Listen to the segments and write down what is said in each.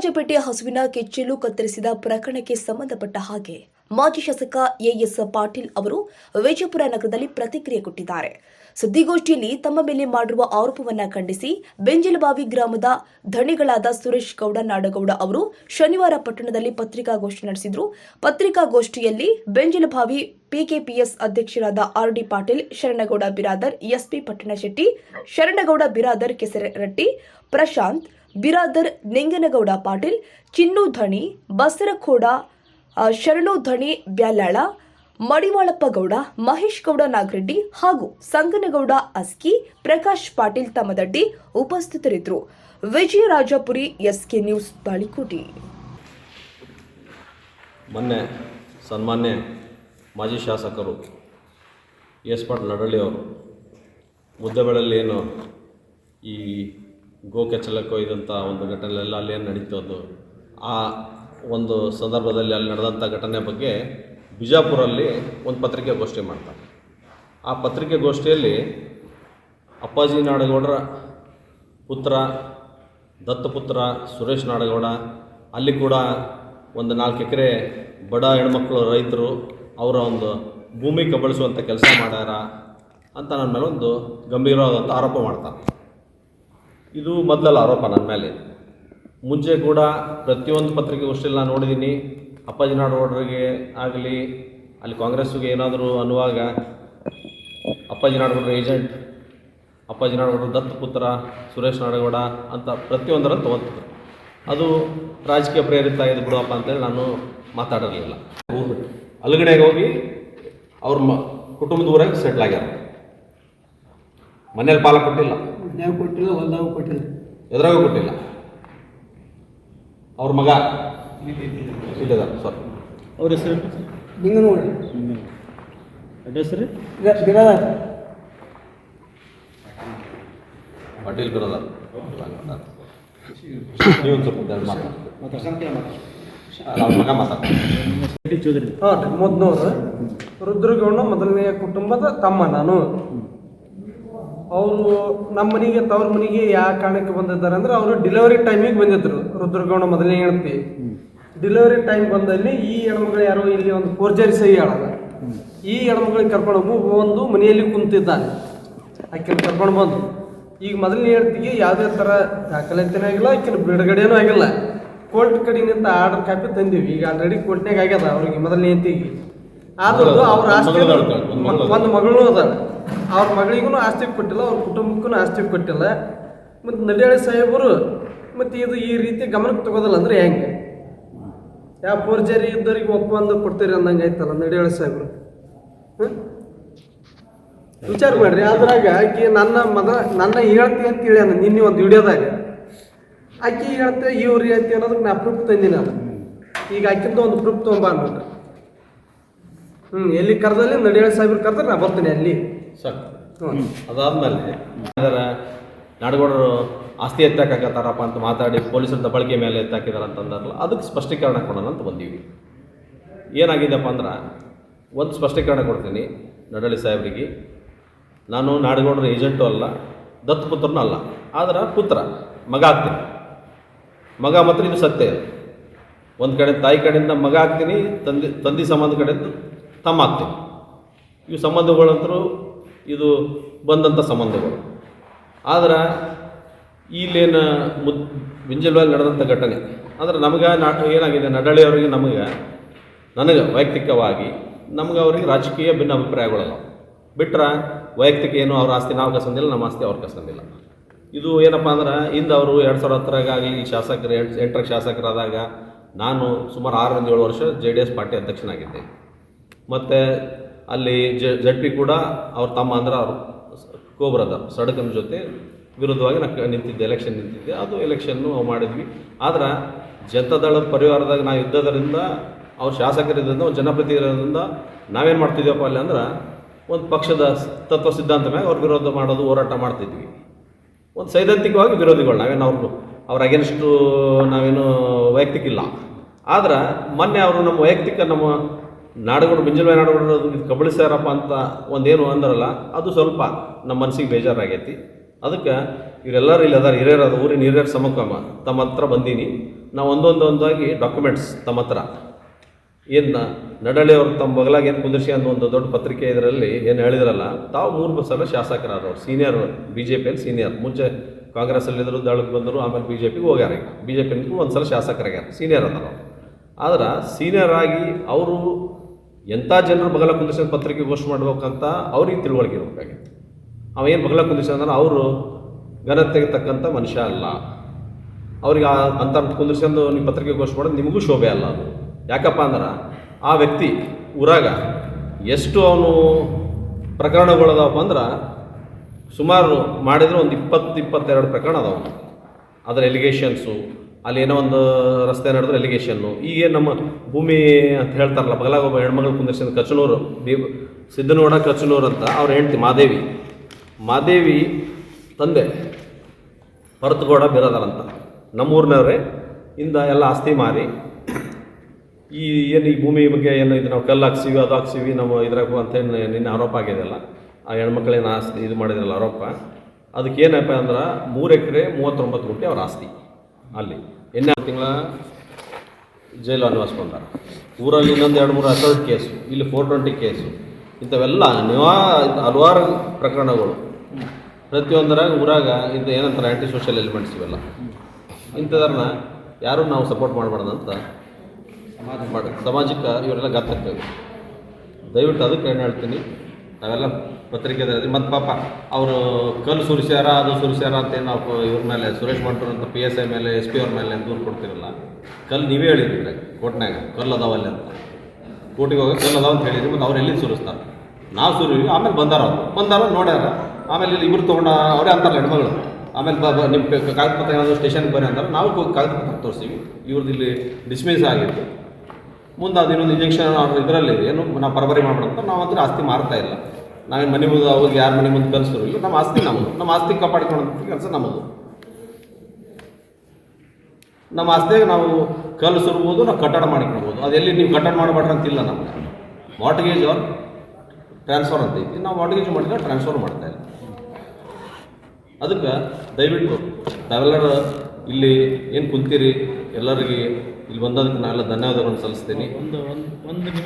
ವಿರಾಜಪೇಟೆ ಹಸುವಿನ ಕೆಚ್ಚಲು ಕತ್ತರಿಸಿದ ಪ್ರಕರಣಕ್ಕೆ ಸಂಬಂಧಪಟ್ಟ ಹಾಗೆ ಮಾಜಿ ಶಾಸಕ ಎಎಸ್ ಪಾಟೀಲ್ ಅವರು ವಿಜಯಪುರ ನಗರದಲ್ಲಿ ಪ್ರತಿಕ್ರಿಯೆ ಕೊಟ್ಟಿದ್ದಾರೆ. ಸುದ್ದಿಗೋಷ್ಠಿಯಲ್ಲಿ ತಮ್ಮ ಮೇಲೆ ಮಾಡಿರುವ ಆರೋಪವನ್ನ ಖಂಡಿಸಿ ಬೆಂಜಲಬಾವಿ ಗ್ರಾಮದ ಧಣಿಗಳಾದ ಸುರೇಶ್ ಗೌಡ ನಾಡಗೌಡ ಅವರು ಶನಿವಾರ ಪಟ್ಟಣದಲ್ಲಿ ಪತ್ರಿಕಾಗೋಷ್ಠಿ ನಡೆಸಿದರು. ಪತ್ರಿಕಾಗೋಷ್ಠಿಯಲ್ಲಿ ಬೆಂಜಲಬಾವಿ ಪಿಕೆಪಿಎಸ್ ಅಧ್ಯಕ್ಷರಾದ ಆರ್.ಡಿ. ಪಾಟೀಲ್, ಶರಣಗೌಡ ಬಿರಾದರ್, ಎಸ್ಪಿ ಪಟ್ಟಣಶೆಟ್ಟಿ, ಶರಣಗೌಡ ಬಿರಾದರ್ ಕೆಸರಟ್ಟಿ, ಪ್ರಶಾಂತ್ ಬಿರಾದರ್, ನಿಂಗನಗೌಡ ಪಾಟೀಲ್, ಚಿನ್ನು ಧಣಿ, ಬಸರಖೋಡ, ಶರಣು ಧಣಿ ಬ್ಯಾಲಾಳ, ಮಡಿವಾಳಪ್ಪ ಗೌಡ, ಮಹೇಶ್ ಗೌಡ ನಾಗರೆಡ್ಡಿ ಹಾಗೂ ಸಂಗನಗೌಡ ಅಸ್ಕಿ, ಪ್ರಕಾಶ್ ಪಾಟೀಲ್ ತಮ್ಮದಡ್ಡಿ ಉಪಸ್ಥಿತರಿದ್ದರು. ವಿಜಯರಾಜಪುರಿ, ಎಸ್ಕೆ ನ್ಯೂಸ್, ಬಾಳಿಕೋಟಿ. ಮೊನ್ನೆ ಸನ್ಮಾನ್ಯ ಮಾಜಿ ಶಾಸಕರು ಎಸ್ ಪಾಟೀಲ್ ನಡಳ್ಳಿ ಅವರು ಮುದ್ದೆಬೆಳಲ್ಲಿ ಏನು ಈ ಗೋಕೆಚ್ಚಲಕ್ಕೆ ಒಯ್ದಂಥ ಒಂದು ಘಟನೆಯೆಲ್ಲ ಅಲ್ಲೇನು ನಡೀತದ್ದು, ಆ ಒಂದು ಸಂದರ್ಭದಲ್ಲಿ ಅಲ್ಲಿ ನಡೆದಂಥ ಘಟನೆ ಬಗ್ಗೆ ಬಿಜಾಪುರಲ್ಲಿ ಒಂದು ಪತ್ರಿಕೆಗೋಷ್ಠಿ ಮಾಡ್ತಾರೆ. ಆ ಪತ್ರಿಕೆಗೋಷ್ಠಿಯಲ್ಲಿ ಅಪ್ಪಾಜಿ ನಾಡಗೌಡರ ಪುತ್ರ, ದತ್ತಪುತ್ರ ಸುರೇಶ್ ನಾಡಗೌಡ, ಅಲ್ಲಿ ಕೂಡ ಒಂದು 4 ಎಕರೆ ಬಡ ಹೆಣ್ಮಕ್ಳು ರೈತರು ಅವರ ಒಂದು ಭೂಮಿ ಕಬಳಿಸುವಂಥ ಕೆಲಸ ಮಾಡ್ಯಾರ ಅಂತ ನನ್ನ ಮೇಲೆ ಒಂದು ಗಂಭೀರವಾದಂಥ ಆರೋಪ ಮಾಡ್ತಾರೆ. ಇದು ಮೊದಲ ಆರೋಪ ನನ್ನ ಮೇಲೆ. ಮುಂಚೆ ಕೂಡ ಪ್ರತಿಯೊಂದು ಪತ್ರಿಕೆಗೋಷ್ಠಿಯಲ್ಲಿ ನಾನು ನೋಡಿದ್ದೀನಿ. ಅಪ್ಪಾಜಿ ನಾಡಗೌಡರಿಗೆ ಆಗಲಿ, ಅಲ್ಲಿ ಕಾಂಗ್ರೆಸ್ಸಿಗೆ ಏನಾದರೂ ಅನ್ನುವಾಗ ಅಪ್ಪಾಜಿ ನಾಡಗೌಡರ ಏಜೆಂಟ್, ಅಪ್ಪಾಜಿ ನಾಡಗೌಡರ ದತ್ತಪುತ್ರ ಸುರೇಶ್ ನಾಡಗೌಡ ಅಂತ ಪ್ರತಿಯೊಂದರಲ್ಲಿ ತೊಗೊತಿದ್ರು. ಅದು ರಾಜಕೀಯ ಪ್ರೇರಿತ ಆಗಿದೆ ಬಿಡುವಪ್ಪ ಅಂತೇಳಿ ನಾನು ಮಾತಾಡಿರಲಿಲ್ಲ. ಹೋಗ್ಬಿಟ್ಟು ಅಲಗಡೆಗೆ ಹೋಗಿ ಅವ್ರ ಕುಟುಂಬದ ಊರಾಗ ಸೆಟ್ಲ್ ಆಗ್ಯಾರ. ಮನೇಲಿ ಪಾಲ ಕೊಟ್ಟಿಲ್ಲ, ಕೊಟ್ಟಿಲ್ಲ, ಹೊಲ್ದಾಗ ಕೊಟ್ಟಿಲ್ಲ, ಎದುರಾಗೂ ಕೊಟ್ಟಿಲ್ಲ. ಅವ್ರ ಮಗ ಇದ್ದಾರೆ ಸರ್. ಅವ್ರ ಹೆಸರು ನಿಂಗೆ ನೋಡಿ ಹೆಸರು ಪಾಟೀಲ್ ಬಿರಾದರ್. ನೀವು ಸ್ವಲ್ಪ ಅವ್ರ ಮಗ ಮಾತಾಡ್ತಾರೆ. ಚೌಧರಿ. ಹಾಂ, ಮೊದಲನವರು ರುದ್ರಗೌಡ ಮೊದಲನೆಯ ಕುಟುಂಬದ ತಮ್ಮ ನಾನು. ಅವರು ನಮ್ಮ ಮನೆಗೆ, ತವ್ರ ಮನೆಗೆ ಯಾವ ಕಾರಣಕ್ಕೆ ಬಂದಿದ್ದಾರೆ ಅಂದರೆ, ಅವರು ಡೆಲಿವರಿ ಟೈಮಿಗೆ ಬಂದಿದ್ರು. ರುದ್ರಗೌಡ ಮೊದಲನೇ ಹೆಣ್ತಿ ಡೆಲಿವರಿ ಟೈಮ್ ಬಂದಲ್ಲಿ ಈ ಹೆಣ್ಮಗಳು ಯಾರೋ ಇಲ್ಲಿ ಒಂದು ಫೋರ್ಜರಿ ಸಹಿ ಹೇಳೋದ. ಈ ಹೆಣ್ಮಗಳಿಗೆ ಕರ್ಕೊಂಡು ಒಂದು ಮನೆಯಲ್ಲಿ ಕುಂತಿದ್ದಾನೆ. ಆಕೆನ ಕರ್ಕೊಂಡು ಬಂದು ಈಗ ಮೊದಲನೇ ಹೆಣ್ತಿಗೆ ಯಾವುದೇ ಥರ ದಾಖಲಾತಿನೂ ಆಗಿಲ್ಲ, ಆಕೆನ ಬಿಡುಗಡೆನೂ ಆಗಿಲ್ಲ. ಕೋರ್ಟ್ ಕಡೆಯಿಂದ ಆರ್ಡರ್ ಕಾಪಿ ತಂದೀವಿ. ಈಗ ಆಲ್ರೆಡಿ ಕೋರ್ಟ್ನಾಗ ಆಗ್ಯದ ಅವ್ರಿಗೆ ಮೊದಲನೇ ಹೆಂಡತಿಗೆ. ಆದ್ರೂ ಅವ್ರ ಆಸ್ತಿ ಒಂದು ಮಗಳು ಅದಾಳ. ಅವ್ರ ಮಗಳಿಗೂ ಆಸ್ತಿ ಕೊಟ್ಟಿಲ್ಲ, ಅವ್ರ ಕುಟುಂಬಕ್ಕೂ ಆಸ್ತಿ ಕೊಟ್ಟಿಲ್ಲ. ಮತ್ತು ನಡಿಯಾಳಿ ಸಾಹೇಬರು ಮತ್ತು ಇದು ಈ ರೀತಿ ಗಮನಕ್ಕೆ ತಗೋದಲ್ಲ ಅಂದರೆ ಹೆಂಗೆ? ಯಾವ ಫೋರ್ಜರಿ ಇದ್ದವ್ರಿಗೆ ಒಪ್ಪಂದ ಕೊಡ್ತೀರಿ ಅಂದಂಗೆ ಆಯ್ತಲ್ಲ ನಡಿಯಾಳಿ ಸಾಹೇಬರು. ವಿಚಾರ ಮಾಡ್ರಿ. ಅದ್ರಾಗ ಆಕಿ ನನ್ನ ಹೇಳ್ತಿ ಅಂತ ಹೇಳ್ಯಾನ ನಿನ್ನೆ ಒಂದು ವಿಡಿಯೋದಾಗ. ಆಕಿ ಹೇಳ್ತೆ, ಇವ್ರು ಹೇಳ್ತಿ ಅನ್ನೋದಕ್ಕೆ ನಾ ಪ್ರೂಫ್ ತಂದಿ ನಾನು. ಈಗ ಆಕಿಂದ ಒಂದು ಪ್ರೂಫ್ ತೊಗೊಂಬ ಅಂದ್ಬಿಟ್ರೆ ಎಲ್ಲಿ ಕರೆದಲ್ಲಿ ನಡಿಯಾಳಿ ಸಾಹೇಬ್ರು ಕರೆದ್ರೆ ನಾ ಬರ್ತೀನಿ ಅಲ್ಲಿ ಸರ್. ಅದಾದ್ಮೇಲೆ ನಾಡಗೌಡರು ಆಸ್ತಿ ಎತ್ತಾಕತ್ತಾರಪ್ಪ ಅಂತ ಮಾತಾಡಿ ಪೊಲೀಸರ ದಬ್ಬಳಿಕೆ ಮೇಲೆ ಎತ್ತಾಕಿದಾರೆ ಅಂತಂದಾರಲ್ಲ, ಅದಕ್ಕೆ ಸ್ಪಷ್ಟೀಕರಣ ಕೊಡೋಣ ಅಂತ ಬಂದೀವಿ. ಏನಾಗಿದೆಪ್ಪ ಅಂದ್ರೆ, ಒಂದು ಸ್ಪಷ್ಟೀಕರಣ ಕೊಡ್ತೀನಿ ನಡಳ್ಳಿ ಸಾಹೇಬ್ರಿಗೆ. ನಾನು ನಾಡಗೌಡರ ಏಜೆಂಟು ಅಲ್ಲ, ದತ್ತಪುತ್ರನೂ ಅಲ್ಲ, ಆದ್ರೆ ಪುತ್ರ, ಮಗ ಆಗ್ತೀನಿ. ಮಗ ಮಾತ್ರ ಇದು ಸತ್ಯ. ಒಂದು ಕಡೆ ತಾಯಿ ಕಡೆಯಿಂದ ಮಗ ಆಗ್ತೀನಿ, ತಂದೆ ಸಂಬಂಧ ಕಡೆಯಿಂದ ತಮ್ಮ ಆಗ್ತೀನಿ. ಇವು ಸಂಬಂಧಗಳಂತರೂ ಇದು ಬಂದಂಥ ಸಂಬಂಧಗಳು. ಆದ್ರೆ ಇಲ್ಲೇನು ಬಿಂಜಲ್ವಾಲ್ ನಡೆದಂಥ ಘಟನೆ ಅಂದ್ರೆ ನಮಗೆ ಏನಾಗಿದೆ, ನಡಳ್ಳಿ ಅವರಿಗೆ ನನಗೆ ವೈಯಕ್ತಿಕವಾಗಿ ಅವರಿಗೆ ರಾಜಕೀಯ ಭಿನ್ನ ಅಭಿಪ್ರಾಯಗಳಲ್ಲ. ಬಿಟ್ಟರೆ ವೈಯಕ್ತಿಕ ಏನು ಅವ್ರ ಆಸ್ತಿ ನಾವು ಕಸಂದಿಲ್ಲ, ನಮ್ಮ ಆಸ್ತಿ ಅವ್ರು ಕಸಂದಿಲ್ಲ. ಇದು ಏನಪ್ಪ ಅಂದ್ರೆ, ಇಂದು ಅವರು 2010 ಶಾಸಕರು 8ರ ಶಾಸಕರಾದಾಗ ನಾನು ಸುಮಾರು 6-7 ವರ್ಷ JDS ಪಾರ್ಟಿ ಅಧ್ಯಕ್ಷನಾಗಿದ್ದೆ. ಮತ್ತು ಅಲ್ಲಿ ZP ಕೂಡ ಅವ್ರ ತಮ್ಮ ಅಂದ್ರೆ ಅವರು ಕೋಬ್ರದರ್ ಸಡಕನ ಜೊತೆ ವಿರುದ್ಧವಾಗಿ ನಾನು ನಿಂತಿದ್ದೆ, ಎಲೆಕ್ಷನ್ ನಿಂತಿದ್ದೆ. ಅದು ಎಲೆಕ್ಷನ್ನು ಮಾಡಿದ್ವಿ. ಆದ್ರೆ ಜನತಾದಳ ಪರಿವಾರದಾಗ ನಾವು ಇದ್ದದರಿಂದ, ಅವ್ರ ಶಾಸಕರಿದ್ದರಿಂದ, ಒಂದು ಜನಪ್ರತಿನಿಧಿಯಿಂದ ನಾವೇನು ಮಾಡ್ತಿದ್ದೀವಪ್ಪ ಅಲ್ಲಿ ಅಂದ್ರೆ, ಒಂದು ಪಕ್ಷದ ತತ್ವ ಸಿದ್ಧಾಂತ ಮ್ಯಾಗ ಅವ್ರ ವಿರೋಧ ಮಾಡೋದು, ಹೋರಾಟ ಮಾಡ್ತಿದ್ವಿ. ಒಂದು ಸೈದ್ಧಾಂತಿಕವಾಗಿ ವಿರೋಧಿಗಳು ನಾವೇನು ಅವ್ರ ಅಗೇನ್ಸ್ಟು ನಾವೇನು ವೈಯಕ್ತಿಕ ಇಲ್ಲ. ಆದ್ರೆ ಮೊನ್ನೆ ಅವರು ನಮ್ಮ ವೈಯಕ್ತಿಕ ನಮ್ಮ ನಾಡಗೌಡ ಬಿಂಜಲ್ವಾಯಿ ನಾಡಗೌಡರು ಇದು ಕಬಳಿಸ್ಯಾರಪ್ಪ ಅಂತ ಒಂದೇನು ಅಂದ್ರಲ್ಲ, ಅದು ಸ್ವಲ್ಪ ನಮ್ಮ ಮನಸ್ಸಿಗೆ ಬೇಜಾರಾಗೈತಿ. ಅದಕ್ಕೆ ಇವರೆಲ್ಲರೂ ಇಲ್ಲಿ ಅದಾರ ಹಿರಿಯರಾದ ಊರಿನ ಹಿರಿಯರ ಸಮಕ್ರಮ ತಮ್ಮ ಹತ್ರ ಬಂದೀನಿ. ನಾವು ಒಂದೊಂದಾಗಿ ಡಾಕ್ಯುಮೆಂಟ್ಸ್ ತಮ್ಮ ಹತ್ರ ಏನು ನಡಳಿ ಅವ್ರು ತಮ್ಮ ಬಗಲಾಗ ಏನು ಕುಂದಿರ್ಸಿ ಅಂತ ಒಂದು ದೊಡ್ಡ ಪತ್ರಿಕೆ ಇದರಲ್ಲಿ ಏನು ಹೇಳಿದ್ರಲ್ಲ, ತಾವು 3 ಸಲ ಶಾಸಕರಾದವ್ರು, ಸೀನಿಯರ್ BJPಯಲ್ಲಿ ಸೀನಿಯರ್, ಮುಂಚೆ ಕಾಂಗ್ರೆಸ್ಸಲ್ಲಿದ್ದರು, ದಳಕ್ಕೆ ಬಂದರು, ಆಮೇಲೆ BJPಗೆ ಹೋಗ್ಯಾರ. ಈಗ BJPಗೂ ಒಂದು ಸಲ ಶಾಸಕರಾಗ್ಯಾರ, ಸೀನಿಯರ್ ಅದಾರ. ಆದ್ರೆ ಸೀನಿಯರ್ ಆಗಿ ಅವರು ಎಂಥ ಜನರು ಬಗಲ ಕುಂದಿರ್ಸಿ ಪತ್ರಿಕೆ ಘೋಷಣೆ ಮಾಡ್ಬೇಕಂತ ಅವ್ರಿಗೆ ತಿಳುವಳಿಕೆ ಇರಬೇಕಾಗಿತ್ತು. ಅವೇನು ಬಗಲ ಕುಂದಿರ್ಸಿ ಅಂದ್ರೆ ಅವರು ಘನತೆಗೆ ತಕ್ಕಂಥ ಮನುಷ್ಯ ಅಲ್ಲ. ಅವ್ರಿಗೆ ಅಂಥ ಕುಂದಿರ್ಸ್ಕೊಂಡು ನೀವು ಪತ್ರಿಕೆ ಘೋಷಣೆ ಮಾಡೋದು ನಿಮಗೂ ಶೋಭೆ ಅಲ್ಲ. ಅದು ಯಾಕಪ್ಪ ಅಂದ್ರೆ ಆ ವ್ಯಕ್ತಿ ಊರಾಗ ಎಷ್ಟು ಅವನು ಪ್ರಕರಣಗಳದಾವಪ್ಪ ಅಂದ್ರೆ ಸುಮಾರು ಮಾಡಿದ್ರೆ ಒಂದು 20-22 ಪ್ರಕರಣ ಅದಾವ. ಅದರ ಎಲಿಗೇಷನ್ಸು, ಅಲ್ಲಿ ಏನೋ ಒಂದು ರಸ್ತೆ ನಡೆದ್ರೆ ಎಲಿಗೇಷನ್ನು. ಈಗೇನು ನಮ್ಮ ಭೂಮಿ ಅಂತ ಹೇಳ್ತಾರಲ್ಲ, ಬಗಲಾಗ ಒಬ್ಬ ಹೆಣ್ಮಗಳು ಕುಂದಿರ್ಸಿದ ಕಚನೂರು, ಸಿದ್ದನಗೌಡ ಕಚನೂರು ಅಂತ ಅವ್ರ ಹೆಂಡ್ತಿ ಮಾದೇವಿ ತಂದೆ ಭರತಗೌಡ ಬಿರದಾರಂತ, ನಮ್ಮೂರಿನವರೇ. ಇಂದ ಎಲ್ಲ ಆಸ್ತಿ ಮಾರಿ ಈ ಭೂಮಿ ಬಗ್ಗೆ ಏನು ಇದು ನಾವು ಕಲ್ಲು ಹಾಕ್ಸಿವಿ, ಅದು ಹಾಕ್ಸಿವಿ ನಮ್ಮ ಇದ್ರಾಗ ಅಂತೇನು ನಿನ್ನೆ ಆರೋಪ ಆಗಿದೆಯಲ್ಲ, ಆ ಹೆಣ್ಮಕ್ಳೇನು ಆಸ್ತಿ ಇದು ಮಾಡಿದ್ರಲ್ಲ ಆರೋಪ, ಅದಕ್ಕೆ ಏನಪ್ಪ ಅಂದ್ರೆ 3 ಎಕರೆ 39 ಗುಂಟೆ ಅವ್ರ ಆಸ್ತಿ. ಅಲ್ಲಿ 8 ತಿಂಗಳ ಜೈಲು ಅನ್ವಯಿಸ್ಕೊಂಡಾರ. ಊರಲ್ಲಿ ಇನ್ನೊಂದು 2-3 ಅಸಲ್ಟ್ ಕೇಸು, ಇಲ್ಲಿ 420 ಕೇಸು, ಇಂಥವೆಲ್ಲ ಹಲವಾರು ಪ್ರಕರಣಗಳು. ಪ್ರತಿಯೊಂದರಾಗ ಊರಾಗ ಇದು ಏನಂತಾರೆ ಆ್ಯಂಟಿ ಸೋಷಿಯಲ್ ಎಲಿಮೆಂಟ್ಸ್ ಇವೆಲ್ಲ. ಇಂಥದನ್ನ ಯಾರೂ ನಾವು ಸಪೋರ್ಟ್ ಮಾಡಬಾರ್ದಂತ ಸಮಾಜಕ್ಕೆ ಇವರೆಲ್ಲ ಗಾತಕ್ಕೇವೆ. ದಯವಿಟ್ಟು ಅದಕ್ಕೆ ಏನು ಹೇಳ್ತೀನಿ, ನಾವೆಲ್ಲ ಪತ್ರಿಕೆದಲ್ಲಿ ಮತ್ತು ಪಾಪ ಅವರು ಕಲ್ಲು ಸುರಿಸ್ಯಾರ, ಅದು ಸುರಿಸ್ಯಾರ ಅಂತೇನು ನಾವು ಇವ್ರ ಮೇಲೆ ಸುರೇಶ್ ಮಂಟೂರ್ ಅಂತ PSI ಮೇಲೆ SP ಅವ್ರ ಮೇಲೆ ದೂರು ಕೊಡ್ತಿರಲ್ಲ. ಕಲ್ಲು ನೀವೇ ಹೇಳಿದ್ರಿ ಕೋರ್ಟ್ನಾಗ ಕಲ್ಲು ಅದಾವಲ್ಲಿ ಅಂತ, ಕೋರ್ಟಿಗೆ ಹೋಗಿ ಕಲ್ಲು ಅದಾವ ಅಂತ ಹೇಳಿದ್ರಿ. ಮತ್ತು ಅವ್ರು ಎಲ್ಲಿ ಸುರಿಸ್ತಾರೆ? ನಾವು ಸುರಿವಿ. ಆಮೇಲೆ ಬಂದಾರ ನೋಡ್ಯಾರ. ಆಮೇಲೆ ಇಲ್ಲಿ ಇಬ್ಬರು ತೊಗೊಂಡು ಅವರೇ ಅಂತಾರಲ್ಲ ಹೆಣ್ಮಗಳು. ಆಮೇಲೆ ನಿಮ್ಮ ಕಾಗದ ಪತ್ರ ಏನಾದರೂ ಸ್ಟೇಷನ್ಗೆ ಬರ್ರಿ ಅಂತಾರೆ. ನಾವು ಕಾಗದ ಪತ್ರ ತೋರಿಸ್ತೀವಿ, ಇವ್ರದ್ದು ಇಲ್ಲಿ ಡಿಸ್ಮಿಸ್ ಆಗಿತ್ತು. ಮುಂದೆ ಅದು ಇನ್ನೊಂದು ಇಂಜೆಕ್ಷನ್ ಇದರಲ್ಲಿ ಏನು ನಾವು ಪರಬರಿ ಮಾಡ್ಬಿಡಂತ ನಾವು ಅಂದ್ರೆ ಆಸ್ತಿ ಮಾರ್ತಾ ಇಲ್ಲ. ನಾವೇನು ಮನೆ ಮುಂದೆ ಹೋಗಿ ಯಾರ ಮನೆ ಮುಂದೆ ಕಲಿಸೋರು ಇಲ್ಲ. ನಮ್ಮ ಆಸ್ತಿ ನಮ್ಮದು, ನಮ್ಮ ಆಸ್ತಿ ಕಾಪಾಡಿಕೊಳ್ಳೋಂಥ ಕೆಲಸ ನಮ್ಮದು. ನಮ್ಮ ಆಸ್ತಿಯಾಗ ನಾವು ಕಲ್ಲು ಸುರ್ಬೋದು, ನಾವು ಕಟ್ಟಡ ಮಾಡಿಕೊಳ್ಬೋದು. ಅದೆಲ್ಲಿ ನೀವು ಕಟ್ಟಡ ಮಾಡಬೇಡ್ರಿ ಅಂತಿಲ್ಲ. ನಮಗೆ ಮಾರ್ಟ್ಗೇಜ್ ಆರ್ ಟ್ರಾನ್ಸ್ಫರ್ ಅಂತ ಐತಿ. ನಾವು ಮಾರ್ಟ್ಗೇಜ್ ಮಾಡಿದ್ರೆ ಟ್ರಾನ್ಸ್ಫರ್ ಮಾಡ್ತಾ ಇಲ್ಲ. ಅದಕ್ಕೆ ದಯವಿಟ್ಟು ತಾವೆಲ್ಲರೂ ಇಲ್ಲಿ ಏನು ಕುಂತೀರಿ, ಎಲ್ಲರಿಗೆ ಇಲ್ಲಿ ಬಂದದಕ್ಕೆ ನಾವೆಲ್ಲ ಧನ್ಯವಾದಗಳನ್ನು ಸಲ್ಲಿಸ್ತೀನಿ. ಒಂದು ನಿಮಿಷ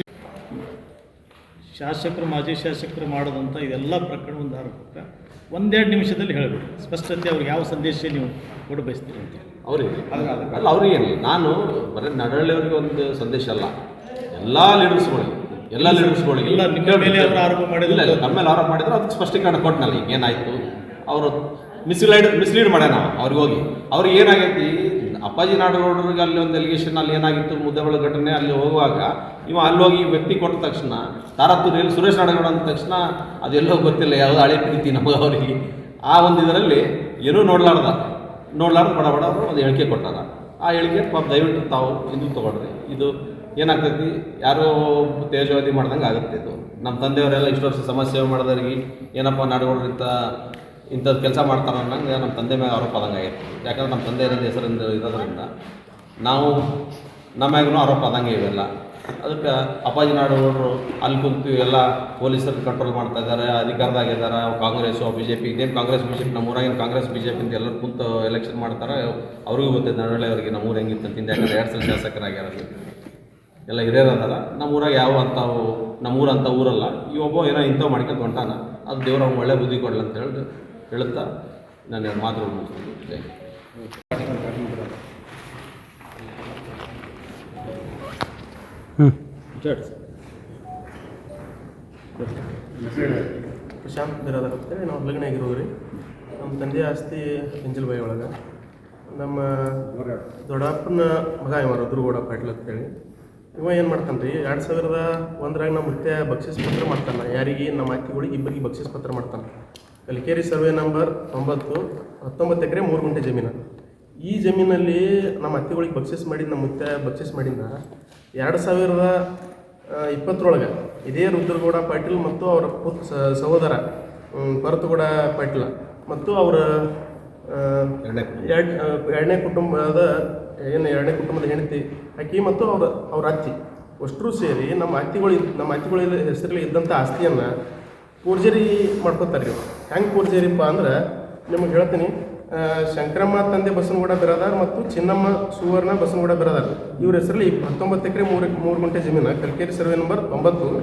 ಶಾಸಕರು ಮಾಜಿ ಶಾಸಕರು ಮಾಡೋದಂಥ ಇದೆಲ್ಲ ಪ್ರಕರಣ ಒಂದು ಆರೋಪ 1-2 ನಿಮಿಷದಲ್ಲಿ ಹೇಳಬೇಕು ಸ್ಪಷ್ಟತೆ. ಅವ್ರಿಗೆ ಯಾವ ಸಂದೇಶ ನೀವು ಕೊಡ ಬಯಸ್ತೀರಿ ಅಂತ ಅವ್ರಿಗೆ ಅಲ್ಲ, ಅವ್ರಿಗೇನಿಲ್ಲ. ನಾನು ಬರೀ ನಡಹಳ್ಳಿಯವ್ರಿಗೆ ಒಂದು ಸಂದೇಶ ಅಲ್ಲ, ಎಲ್ಲ ಲೀಡರ್ಸ್ಗಳಿಗೆ ಇಲ್ಲ ನಿಮ್ಮ ಮೇಲೆ ಅವರು ಆರೋಪ ಮಾಡಿಲ್ಲ, ನಮ್ಮ ಮೇಲೆ ಆರೋಪ ಮಾಡಿದ್ರು. ಅದಕ್ಕೆ ಸ್ಪಷ್ಟೀಕರಣ ಕೊಟ್ಟನಲ್ಲ. ಈಗ ಏನಾಯಿತು, ಅವರು ಮಿಸ್ಲೀಡ್ ಮಾಡ್ಯಾನ ಅವ್ರಿಗೆ ಹೋಗಿ. ಅವ್ರಿಗೆ ಏನಾಗೈತಿ, ಅಪ್ಪಾಜಿ ನಾಡಗೌಡರಿಗೆ ಅಲ್ಲಿ ಒಂದು ಎಲಿಗೇಷನ್ ಅಲ್ಲಿ ಏನಾಗಿತ್ತು, ಮುದ್ದೆಬಳ ಘಟನೆ ಅಲ್ಲಿ ಹೋಗುವಾಗ ಅಲ್ಲಿ ಹೋಗಿ ವ್ಯಕ್ತಿ ಕೊಟ್ಟ ತಕ್ಷಣ ತಾರಾತೂರಿಯಲ್ಲಿ ಸುರೇಶ್ ನಾಡಗೌಡ ಅಂದ ತಕ್ಷಣ ಅದೆಲ್ಲೋ ಗೊತ್ತಿಲ್ಲ, ಯಾವುದೋ ಹಳೆ ಪ್ರೀತಿ ನಮಗೆ ಅವರಿಗೆ. ಆ ಒಂದು ಇದರಲ್ಲಿ ಏನೂ ನೋಡ್ಲಾರ್ದ ಬಡ ಅವರು ಒಂದು ಹೇಳಿಕೆ ಕೊಟ್ಟಾರ. ಆ ಹೇಳಿಕೆ ಪಾಪ ದಯವಿಟ್ಟು ತಾವು ಇದು ತೊಗೊಳ್ರಿ. ಇದು ಏನಾಗ್ತೈತಿ, ಯಾರೋ ತೇಜವಾದಿ ಮಾಡ್ದಂಗೆ ಆಗುತ್ತೆ. ಇದು ನಮ್ಮ ತಂದೆಯವರೆಲ್ಲ ಇಷ್ಟು ವರ್ಷ ಸಮಾಜ ಸೇವೆ ಮಾಡಿದವ್ರಿಗೆ ಏನಪ್ಪ ನಾಡಗೌಡರು ಇಂಥದ್ದು ಕೆಲಸ ಮಾಡ್ತಾರೆ ಅನ್ನಂಗೆ ನಮ್ಮ ತಂದೆ ಮೇಲೆ ಆರೋಪ ಆದಂಗೆ ಆಗೈತೆ. ಯಾಕಂದ್ರೆ ನಮ್ಮ ತಂದೆ ಇರೋದು ಹೆಸರಿಂದ ಇರೋದ್ರಿಂದ ನಾವು ನಮ್ಯಾಗೂ ಆರೋಪ ಆದಂಗೆ ಇವೆಲ್ಲ. ಅದಕ್ಕೆ ಅಪ್ಪಾಜಿ ನಾಡಗೌಡರು ಅಲ್ಲಿ ಕುಂತು ಎಲ್ಲ ಪೊಲೀಸರು ಕಂಟ್ರೋಲ್ ಮಾಡ್ತಾ ಇದ್ದಾರೆ, ಅಧಿಕಾರದಾಗಿದ್ದಾರೆ. ಕಾಂಗ್ರೆಸ್ಸು BJP, ಇದೇನು ಕಾಂಗ್ರೆಸ್ BJP, ನಮ್ಮ ಊರಾಗೇನು ಕಾಂಗ್ರೆಸ್ BJP ಅಂತ ಎಲ್ಲರೂ ಕುಂತು ಎಲೆಕ್ಷನ್ ಮಾಡ್ತಾರೆ. ಅವ್ರಿಗೂ ಗೊತ್ತಿದೆ ನಡಹಳ್ಳಿ ಅವರಿಗೆ ನಮ್ಮ ಊರು ಹೆಂಗಿತ್ತು ಅಂತಿಂದ. ಯಾಕಂದ್ರೆ 2 ಸಲ ಶಾಸಕರಾಗ್ಯಾರ, ಎಲ್ಲ ಹಿರಿಯರು ಅದಾರ. ನಮ್ಮ ಊರಾಗ ಯಾವ ಅಂಥವು ನಮ್ಮೂರು ಅಂಥ ಊರಲ್ಲ. ಈ ಒಬ್ಬ ಏನೋ ಇಂಥವು ಮಾಡ್ಕೊಂಡು ಹೊಂಟಾನ, ಅದು ದೇವ್ರು ಅವ್ನು ಒಳ್ಳೆ ಬುದ್ಧಿ ಕೊಡಲಿ ಅಂತ ಹೇಳುತ್ತಾ ನಾನು 2 ಮಾತುಗಳು ಮುಗಿಸ್ತೀನಿ. ಪ್ರಶಾಂತ್ ಬಿರಾದರ್ ಅಂತೇಳಿ ನಾವು ಲಗ್ನ ಆಗಿರೋದು ರೀ. ನಮ್ಮ ತಂದೆ ಆಸ್ತಿ ಎಂಜಲ್ಬಾಯಿ ಒಳಗೆ. ನಮ್ಮ ದೊಡ್ಡಪ್ಪನ ಮಗ ಇವ ರುದ್ರಗೌಡ ಪಾಟೀಲ್ ಅಂತೇಳಿ. ಇವ ಏನು ಮಾಡ್ತಾನೆ ರೀ, 2001ರಾಗ ನಮ್ಮ ಮುತ್ಯ ಬಕ್ಷಿಸ್ ಪತ್ರ ಮಾಡ್ತಾನೆ. ಯಾರಿಗೆ? ನಮ್ಮ ಅತ್ತಿಗಳಿಗೆ ಇಬ್ಬರಿಗೆ ಬಕ್ಷಿಸ್ ಪತ್ರ ಮಾಡ್ತಾನೆ. ಕಲಿಕೇರಿ ಸರ್ವೆ ನಂಬರ್ 19 ಎಕರೆ 3 ಗುಂಟೆ ಜಮೀನು. ಈ ಜಮೀನಲ್ಲಿ ನಮ್ಮ ಅತ್ತಿಗಳಿಗೆ ಬಕ್ಷಿಸ್ ಮಾಡಿ, ನಮ್ಮ ಮುತ್ಯ ಬಕ್ಷಿಸ್ ಮಾಡಿಂದ 2020ರೊಳಗೆ ಇದೇ ರುದ್ರಗೌಡ ಪಾಟೀಲ್ ಮತ್ತು ಅವರ ಸಹೋದರ ಭರತಗೌಡ ಪಾಟೀಲ್ ಮತ್ತು ಅವರ ಎರಡನೇ ಕುಟುಂಬದ ಹೆಂಡತಿ ಆಕಿ ಮತ್ತು ಅವ್ರ ಅತ್ತಿ ಅಷ್ಟರೂ ಸೇರಿ ನಮ್ಮ ಅತ್ತಿಗಳ ಹೆಸರಲ್ಲಿ ಇದ್ದಂಥ ಆಸ್ತಿಯನ್ನು ಫೋರ್ಜರಿ ಮಾಡ್ಕೊತಾರೆ ರೀ. ಹೆಂಗೆ ಫೋರ್ಜರಿಪ್ಪ ಅಂದ್ರೆ ನಿಮಗೆ ಹೇಳ್ತೀನಿ. ಶಂಕರಮ್ಮ ತಂದೆ ಬಸನಗೌಡ ಬಿರಾದಾರ್ ಮತ್ತು ಚಿನ್ನಮ್ಮ ಸುವರ್ಣ ಬಸನಗೌಡ ಬಿರಾದಾರ್ ಇವ್ರ ಹೆಸರಲ್ಲಿ 19 ಎಕರೆ 3 ಗುಂಟೆ ಜಮೀನು ಕಲ್ಕೇರಿ ಸರ್ವೆ ನಂಬರ್ 9.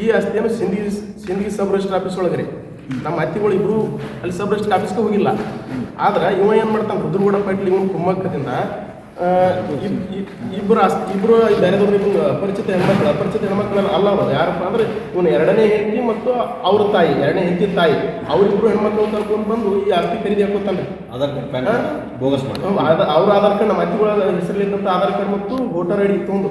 ಈ ಆಸ್ತಿಯನ್ನು ಸಿಂದಗಿ ಸಬ್ ರಿಜಿಸ್ಟರ್ ಆಫೀಸ್ ಒಳಗೆ ನಮ್ಮ ಅತ್ತಿಗಳು ಇಬ್ಬರು ಅಲ್ಲಿ ಸಬ್ ರಿಜಿಸ್ಟರ್ ಆಫೀಸ್ಗೆ ಹೋಗಿಲ್ಲ. ಆದ್ರೆ ಇವ ಏನು ಮಾಡ್ತಾನೆ, ರುದ್ರಗೌಡ ಪಾಟೀಲ್ ಇವನು ಕುಮ್ಮಕ್ಕದಿಂದ ಇಬ್ಬರು ಬೇರೆದವ್ರು ಅಪರಿಚಿತ ಹೆಣ್ಮಕ್ಳು ಅಲ್ಲ ಅವರು. ಯಾರಪ್ಪ ಅಂದ್ರೆ ಇವನು 2ನೇ ಹೆಂಡತಿ ಮತ್ತು ಅವ್ರ ತಾಯಿ, 2ನೇ ಹೆಂಡತಿ ತಾಯಿ, ಅವರಿಬ್ರು ಹೆಣ್ಮಕ್ಳು ಕರ್ಕೊಂಡು ಬಂದು ಈ ಆಸ್ತಿ ಖರೀದಿ ಹಾಕೋತಾನೆ. ಬೋಗಸ್ ಅವ್ರ ಆಧಾರ್ ಕಾರ್ಡ್, ನಮ್ಮ ಅತ್ತಿಗಳ ಹೆಸರಲ್ಲಿದ್ದಂಥ ಆಧಾರ್ ಕಾರ್ಡ್ ಮತ್ತು ವೋಟರ್ ಐಡಿ ತೊಗೊಂಡು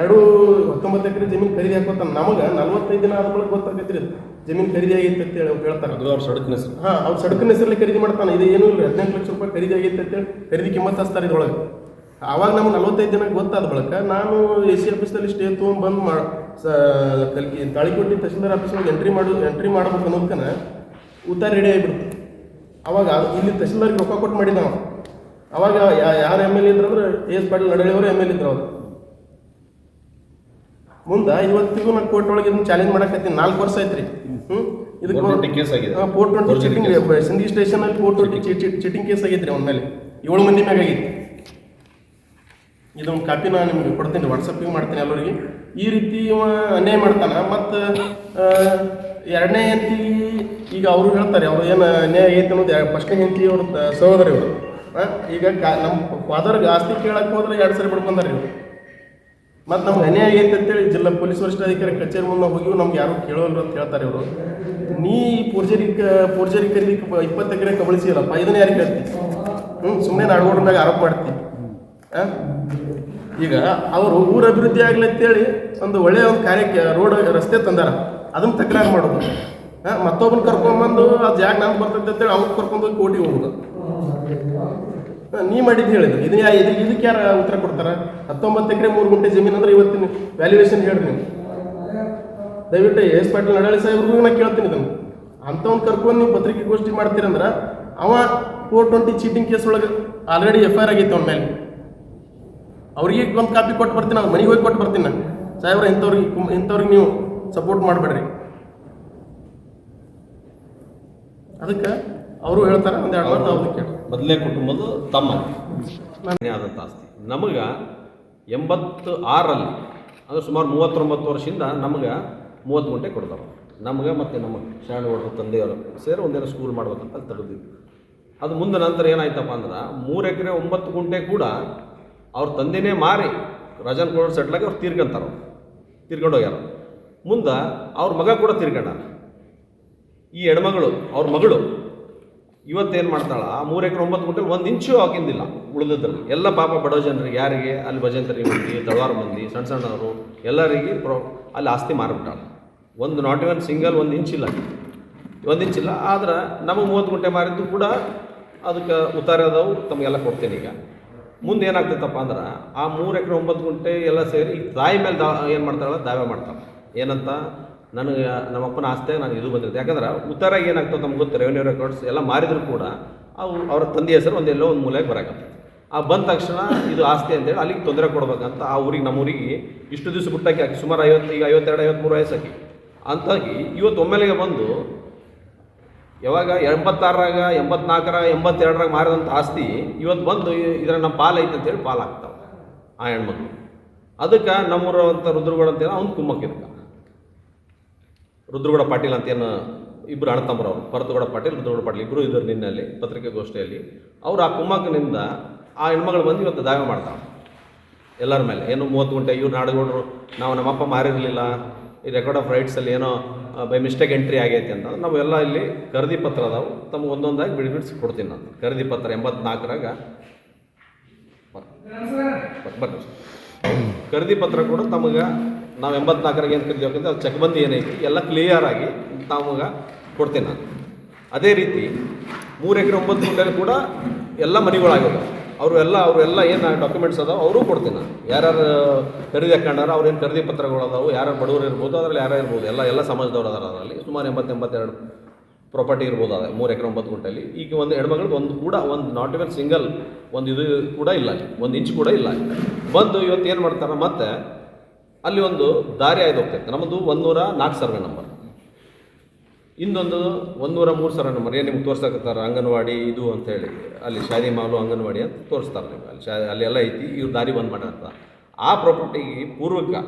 19 ಎಕರೆ ಜಮೀನು ಖರೀದಿ ಹಾಕೋತಾನೆ. ನಮಗೆ 45 ದಿನ ಆದ ಬಳಿಕ ಗೊತ್ತಾಗೈತ್ರಿ ಜಮೀನು ಖರೀದಿ ಆಗೈತೆ ಅಂತೇಳಿ ಅವ್ರು ಹೇಳ್ತಾರೆ. ಅವ್ರ ಸಡಕಿನ ಹೆಸರು, ಅವ್ರ ಸಡಕಿನ ಹೆಸರಲ್ಲಿ ಖರೀದಿ ಮಾಡ್ತಾನೆ. ಇದು ಏನೂ ಇಲ್ಲ, 18 ಲಕ್ಷ ರೂಪಾಯಿ ಖರೀದಿ ಆಗೈತೆ ಅಂತೇಳಿ ಖರೀದಿ ಕಿಮ್ಮತ್ತು ಹಚ್ತಾರೆ ಇದ್ರೊಳಗೆ. ಆವಾಗ ನಮ್ಗೆ 45 ದಿನಕ್ಕೆ ಗೊತ್ತಾದ ಬಳಿಕ ನಾನು AC ಆಫೀಸಲ್ಲಿ ಸ್ಟೇ ತೊಗೊಂಡು ತಾಳಿಕೋಟಿ ತಹಸೀಲ್ದಾರ್ ಆಫೀಸ್ ಒಳಗೆ ಎಂಟ್ರಿ ಮಾಡ್ಬೇಕು ಅನ್ನೋದಕ್ಕನ ಉತ್ತರ ರೆಡಿ ಆಗಿಬಿಡ್ತು. ಅವಾಗ ಇಲ್ಲಿ ತಹಸೀಲ್ದಾರ್ಗೆ ರೊಕ್ಕ ಕೊಟ್ಟು ಮಾಡಿದ್ದ ನಾವು. ಅವಾಗ ಯಾರು MLA ಇದ್ರು ಅಂದ್ರೆ AS ಪಾಟೀಲ್ ನಡಳಿಯವರು MLA ಇದ್ರು ಅವರು. ಮುಂದೆ ಇವತ್ತಿಗೂ ನಾನು ಕೋರ್ಟ್ ಒಳಗೆ ಇದನ್ನು ಚಾಲೆಂಜ್ ಮಾಡಕತ್ತೀನಿ. 4 ವರ್ಷ ಆಯ್ತು ರೀ. ಇದಕ್ಕೆ ಕೇಸ್ ಆಗಿದೆ, 420 ಚೀಟಿಂಗ್, ಸಿಂಧಿ ಸ್ಟೇಷನಲ್ಲಿ 420 ಚೀಟಿಂಗ್ ಕೇಸ್ ಆಗೈತೆ ರೀ. ಅವನ ಮೇಲೆ 7 ಮಂದಿ ಮ್ಯಾಗ ಆಗೈತಿ. ಇದೊಂದು ಕಾಪಿ ನಾನು ನಿಮ್ಗೆ ಕೊಡ್ತೀನಿ, ವಾಟ್ಸಪ್ಪಿಗೆ ಮಾಡ್ತೀನಿ ಎಲ್ಲರಿಗೆ. ಈ ರೀತಿ ಅನ್ಯಾಯ ಮಾಡ್ತಾನೆ. ಮತ್ತು 2ನೇ ಹೆಂಡತಿ ಈಗ ಅವರು ಹೇಳ್ತಾರೆ ಅವ್ರು ಏನು ಅನ್ಯಾಯ ಆಗೈತೆ ಅನ್ನೋದು. 1ನೇ ಹೆಂಡತಿ ಅವ್ರ ಸಹೋದರ ಇವರು. ಈಗ ನಮ್ಮ ಫಾದರ್ಗೆ ಆಸ್ತಿ ಕೇಳಕ್ಕೆ ಹೋದ್ರೆ 2 ಸರಿ ಬಿಡ್ಕೊಂಡಾರೆ ಇವರು. ಮತ್ತು ನಮ್ಗೆ ಅನ್ಯಾಯ ಆಗೈತೆ ಅಂತೇಳಿ ಜಿಲ್ಲಾ ಪೊಲೀಸ್ ವರಿಷ್ಠಾಧಿಕಾರಿ ಕಚೇರಿ ಮುಂದೆ ಹೋಗಿವು, ನಮ್ಗೆ ಯಾರು ಕೇಳೋಲ್ಲ ಅಂತ ಹೇಳ್ತಾರೆ ಇವರು. ನೀ ಪೂರ್ಜರಿ ಖರೀದಿ 20 ಎಕರೆ ಕಬಳಿಸಿಲ್ಲಪ್ಪ, ಇದನ್ನ ಯಾರಿಗೆ ಹೇಳ್ತಿ? ಸುಮ್ಮನೆ ನಾಡಗೌಡರ ಮ್ಯಾಗ ಆರೋಪ ಮಾಡ್ತೀವಿ. ಈಗ ಅವರು ಊರ ಅಭಿವೃದ್ಧಿ ಆಗಲಿ ಅಂತೇಳಿ ಒಂದು ಒಳ್ಳೆಯ ಒಂದು ಕಾರ್ಯಕ್ಕೆ ರಸ್ತೆ ತಂದಾರ, ಅದನ್ನು ತಕರಾರು ಮಾಡೋದು. ಮತ್ತೊಬ್ಬನ ಕರ್ಕೊಂಬಂದು ಆ ಜಾಗ ನಮ್ಗೆ ಬರ್ತೈತೆ ಅಂತೇಳಿ ಅವ್ರು ಕರ್ಕೊಂಡು ಹೋಗಿ ಕೋರ್ಟಿಗೆ ಹೋಗೋದು. ನೀ ಮಾಡಿದ್ದು ಹೇಳಿದ್ರು. ಇದಕ್ಕೆ ಯಾರು ಉತ್ತರ ಕೊಡ್ತಾರೆ? 19 ಎಕರೆ 3 ಗುಂಟೆ ಜಮೀನು ಅಂದ್ರೆ ಇವತ್ತಿನ ವ್ಯಾಲ್ಯೂಯೇಷನ್ ಹೇಳ್ರಿ ನೀವು. ದಯವಿಟ್ಟು AS ಪಾಟೀಲ್ ನಡಾಳಿ ಸಾಹೇಬ್ರಿಗೂ ನಾನು ಕೇಳ್ತೀನಿ ಇದನ್ನು. ಅಂಥವ್ನು ಕರ್ಕೊಂಡು ನೀವು ಪತ್ರಿಕೆಗೋಷ್ಠಿ ಮಾಡ್ತೀರಂದ್ರೆ ಅವ 420 ಚೀಟಿಂಗ್ ಕೇಸ್ ಒಳಗೆ ಆಲ್ರೆಡಿ FIR ಆಗೈತೆ ಅವನ ಮೇಲೆ. ಅವ್ರಿಗೆ ಒಂದು ಕಾಪಿ ಕೊಟ್ಟು ಬರ್ತೀನಿ, ಅವ್ರ ಮನೆಗೆ ಹೋಗಿ ಕೊಟ್ಟು ಬರ್ತೀನಿ ನಾನು. ಸಾಹೇಬ್ರ ಇಂಥವ್ರಿಗೆ ನೀವು ಸಪೋರ್ಟ್ ಮಾಡಬೇಡ್ರಿ. ಅದಕ್ಕೆ ಅವರು ಹೇಳ್ತಾರೆ ಒಂದು 2 ಮಾತು ಅವ್ರಿಗೆ ಕೇಳಿ. ಮೊದಲನೇ ಕುಟುಂಬದ ತಮ್ಮ ಆದಂಥ ಆಸ್ತಿ ನಮಗೆ 86ರಲ್ಲಿ ಅಂದರೆ ಸುಮಾರು 39 ವರ್ಷದಿಂದ ನಮಗೆ 30 ಗುಂಟೆ ಕೊಡ್ತಾರೆ. ನಮಗೆ ಮತ್ತು ನಮ್ಮ ಶರಣಗೌಡರ ತಂದೆಯವರು ಸೇರಿ ಒಂದೇನೋ ಸ್ಕೂಲ್ ಮಾಡ್ಬೇಕಂತ ಅಲ್ಲಿ ತೆಗೆದಿದ್ದು. ಅದು ಮುಂದೆ ನಂತರ ಏನಾಯ್ತಪ್ಪ ಅಂದ್ರೆ 3 ಎಕರೆ 9 ಗುಂಟೆ ಕೂಡ ಅವ್ರ ತಂದೆನೇ ಮಾರಿ ರಾಜನ್ ಗೌಡರು ಸೆಟ್ಲಾಗಿ ಅವ್ರು ತೀರ್ಕೊಂಡು ಹೋಗ್ಯಾರ. ಮುಂದೆ ಅವ್ರ ಮಗ ಕೂಡ ತೀರ್ಕೊಂಡ. ಈ ಹೆಣ್ಮಗಳು ಅವ್ರ ಮಗಳು ಇವತ್ತೇನು ಮಾಡ್ತಾಳ, 3 ಎಕರೆ 9 ಗುಂಟೆ 1 ಇಂಚು ಹಾಕಿಂದಿಲ್ಲ ಉಳಿದಿದ್ರಲ್ಲಿ. ಎಲ್ಲ ಪಾಪ ಬಡವ ಜನರಿಗೆ, ಯಾರಿಗೆ ಅಲ್ಲಿ ಭಜಂತರಿ ಮಂದಿ, ತಳವಾರ ಮಂದಿ, ಸಣ್ಣ ಸಣ್ಣವರು ಎಲ್ಲರಿಗೆ ಅಲ್ಲಿ ಆಸ್ತಿ ಮಾರಿಬಿಟ್ಟಾಳ. ಒಂದು ನಾಟ್ ಇವನ್ ಸಿಂಗಲ್ 1 ಇಂಚಿಲ್ಲ, 1 ಇಂಚಿಲ್ಲ. ಆದ್ರೆ ನಮಗೆ 30 ಗುಂಟೆ ಮಾರಿದ್ದು ಕೂಡ ಅದಕ್ಕೆ ಉತ್ತಾರದವು ತಮಗೆಲ್ಲ ಕೊಡ್ತೇನೆ. ಈಗ ಮುಂದೆ ಏನಾಗ್ತೈತಪ್ಪ ಅಂದ್ರೆ ಆ 3 ಎಕರೆ 9 ಗುಂಟೆ ಎಲ್ಲ ಸೇರಿ ತಾಯಿ ಮೇಲೆ ಏನು ಮಾಡ್ತಾಳೆ, ದಾವೆ ಮಾಡ್ತಾಳೆ. ಏನಂತ, ನನಗೆ ನಮ್ಮಪ್ಪನ ಆಸ್ತಿಯಾಗ ನಾನು ಇದು ಬಂದಿರುತ್ತೆ. ಯಾಕಂದ್ರೆ ಉತ್ತರಾಗ ಏನಾಗ್ತದೆ ನಮ್ಗೆ ಗೊತ್ತು, ರೆವೆನ್ಯೂ ರೆಕಾರ್ಡ್ಸ್ ಎಲ್ಲ ಮಾರಿದ್ರು ಕೂಡ ಅವು ಅವ್ರ ತಂದೆ ಹೆಸರು ಒಂದೆಲ್ಲೋ ಒಂದು ಮೂಲೆಗೆ ಬರೋಕತ್ತೆ. ಆ ಬಂದ ತಕ್ಷಣ ಇದು ಆಸ್ತಿ ಅಂತೇಳಿ ಅಲ್ಲಿಗೆ ತೊಂದರೆ ಕೊಡ್ಬೇಕಂತ ಆ ಊರಿಗೆ, ನಮ್ಮ ಊರಿಗೆ ಇಷ್ಟು ದಿವಸ ಬಿಟ್ಟಾಕಿ ಹಾಕಿ ಸುಮಾರು 52 53 ವಯಸ್ಸಾಕಿ ಅಂತಾಗಿ ಇವತ್ತು ಒಮ್ಮೆಲೆಗೆ ಬಂದು ಯಾವಾಗ 86ರಾಗ 84ರಾಗ 82ರಾಗ ಮಾರಿದಂಥ ಆಸ್ತಿ ಇವತ್ತು ಬಂದು ಇದರ ನಮ್ಮ ಪಾಲು ಐತೆ ಅಂತೇಳಿ ಪಾಲು ಆಗ್ತಾವೆ ಆ ಹೆಣ್ಮಕ್ಳು. ಅದಕ್ಕೆ ನಮ್ಮೂರು ಅಂತ ರುದ್ರಗೌಡ ಅಂತೇಳಿ ಅವ್ನು ಕುಮ್ಮಕ್ಕಿದ್ದ. ರುದ್ರಗೌಡ ಪಾಟೀಲ್ ಅಂತೇನು ಇಬ್ಬರು ಅಣ್ಣತಮ್ಮರವರು, ಭರತಗೌಡ ಪಾಟೀಲ್, ರುದ್ರಗೌಡ ಪಾಟೀಲ್ ಇಬ್ಬರು ಇದ್ದರು ನಿನ್ನಲ್ಲಿ ಪತ್ರಿಕೆಗೋಷ್ಠಿಯಲ್ಲಿ. ಅವ್ರು ಆ ಕುಮ್ಮಕ್ಕನಿಂದ ಆ ಹೆಣ್ಮಗಳು ಬಂದು ಇವತ್ತು ದಾವೆ ಮಾಡ್ತಾವೆ ಎಲ್ಲರ ಮೇಲೆ. ಏನು 30 ಗುಂಟೆ ಇವ್ರು ನಾಡಗೌಡರು ನಾವು ನಮ್ಮಪ್ಪ ಮಾರಿರಲಿಲ್ಲ, ಈ ರೆಕಾರ್ಡ್ ಆಫ್ ರೈಟ್ಸಲ್ಲಿ ಏನೋ ಬೈ ಮಿಸ್ಟೇಕ್ ಎಂಟ್ರಿ ಆಗೈತೆ ಅಂತ ನಾವೆಲ್ಲ ಇಲ್ಲಿ ಖರೀದಿ ಪತ್ರ ಅದಾವು, ತಮಗೆ ಒಂದೊಂದಾಗಿ ಬಿಡಿಸಿ ಕೊಡ್ತೀನಿ ನಾನು. ಖರೀದಿ ಪತ್ರ 84ರಾಗ ಬರ್ರಿ ಖರೀದಿ ಪತ್ರ ಕೂಡ ತಮಗೆ ನಾವು 84ರಾಗ ಏನು ಖರೀದಿ ಹೋಗ್ತದೆ ಅದು ಚೆಕ್ಬಂದಿ ಏನೈತಿ ಎಲ್ಲ ಕ್ಲಿಯರ್ ಆಗಿ ತಮಗೆ ಕೊಡ್ತೀನಿ ನಾನು. ಅದೇ ರೀತಿ 3 ಎಕರೆ 9 ಗುಂಟೆಯಲ್ಲಿ ಕೂಡ ಎಲ್ಲ ಮನೆಗಳಾಗಿವೆ. ಅವರೆಲ್ಲ ಏನು ಡಾಕ್ಯುಮೆಂಟ್ಸ್ ಅದಾವೆ ಅವರು ಕೊಡ್ತೀನಿ ನಾನು. ಯಾರ್ಯಾರು ಖರೀದಿ ಹಾಕೊಂಡಾರ ಅವ್ರೇನು ಖರೀದಿ ಪತ್ರಗಳು ಅದಾವೆ, ಯಾರು ಬಡವರು ಇರ್ಬೋದು, ಅದರಲ್ಲಿ ಯಾರು ಇರ್ಬೋದು, ಎಲ್ಲ ಸಮಾಜದವ್ರು ಅದಾರ. ಅದರಲ್ಲಿ ಸುಮಾರು 80-82 ಪ್ರಾಪರ್ಟಿ ಇರ್ಬೋದು. ಅದೇ 3 ಎಕರೆ 9 ಗುಂಟೆಯಲ್ಲಿ ಈಗ ಒಂದು ಹೆಣ್ಮಗಳಿಗೆ ಒಂದು ನಾಟ್ ಇವನ್ ಸಿಂಗಲ್ ಒಂದು ಇದು ಕೂಡ ಇಲ್ಲ, 1 ಇಂಚ್ ಕೂಡ ಇಲ್ಲ. ಬಂದು ಇವತ್ತು ಏನು ಮಾಡ್ತಾರೆ, ಮತ್ತೆ ಅಲ್ಲಿ ಒಂದು ದಾರಿ ಆಯ್ದು ಹೋಗ್ತೈತೆ. ನಮ್ಮದು 104 ಸರ್ವೆ ನಂಬರ್. ಇನ್ನೊಂದು 103 ಸರ ನಂಬರ್ ಏನು ನಿಮ್ಗೆ ತೋರ್ಸಕತ್ತಾರ ಅಂಗನವಾಡಿ ಇದು ಅಂತೇಳಿ ಅಲ್ಲಿ ಶಾದಿ ಮಾಲು ಅಂಗನವಾಡಿ ಅಂತ ತೋರಿಸ್ತಾರೆ ನಿಮ್ಗೆ ಅಲ್ಲಿ ಅಲ್ಲೆಲ್ಲ ಐತಿ ಇವ್ರು ದಾರಿ ಬಂದ್ ಮಾಡ್ಯಾರ. ಆ ಪ್ರಾಪರ್ಟಿಗೆ ಪೂರ್ವಕ್ಕೆ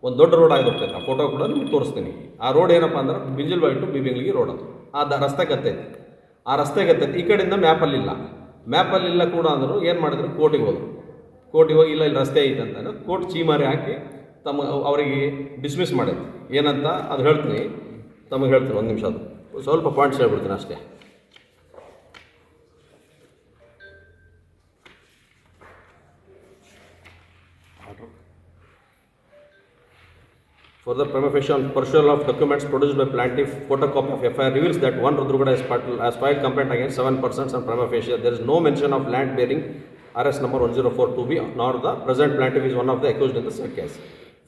ಒಂದು ದೊಡ್ಡ ರೋಡ್ ಆಗಿರ್ತೈತೆ. ಆ ಫೋಟೋ ಕೂಡ ನಿಮ್ಗೆ ತೋರಿಸ್ತೀನಿ. ಆ ರೋಡ್ ಏನಪ್ಪ ಅಂದ್ರೆ ಬಿಂಜಲ್ವಾಡಿ ಟು ಬಿಬಿಂಗ್ಲಿಗೆ ರೋಡ್ ಅದು. ರಸ್ತೆ ಗತ್ತೈತಿ. ಆ ರಸ್ತೆ ಗತ್ತೈತಿ. ಈ ಕಡೆಯಿಂದ ಮ್ಯಾಪಲ್ಲಿಲ್ಲ ಕೂಡ ಅಂದರು ಏನು ಮಾಡಿದ್ರು, ಕೋರ್ಟಿಗೆ ಹೋದರು. ಕೋರ್ಟಿಗೆ ಹೋಗಿ ಇಲ್ಲ ಇಲ್ಲಿ ರಸ್ತೆ ಐತೆ ಅಂತ ಕೋರ್ಟ್ ಚೀಮಾರಿ ಹಾಕಿ ಅವರಿಗೆ ಡಿಸ್ಮಿಸ್ ಮಾಡೈತಿ. ಏನಂತ ಅದು ಹೇಳ್ತೀನಿ, ತಮಗೆ ಹೇಳ್ತೀನಿ. ಒಂದು ನಿಮಿಷ, ಅದು ಸ್ವಲ್ಪ ಪಾಯಿಂಟ್ಸ್ ಹೇಳ್ಬಿಡ್ತೀನಿ ಅಷ್ಟೇ. For the prima facie on pursuit of documents produced by plaintiff, photocopy of FIR reveals that one Rudrugoda has filed complaint against 7 persons on prima facie. There is no mention of land bearing RS number 104-2B, nor the present plaintiff is one of the accused in the said case.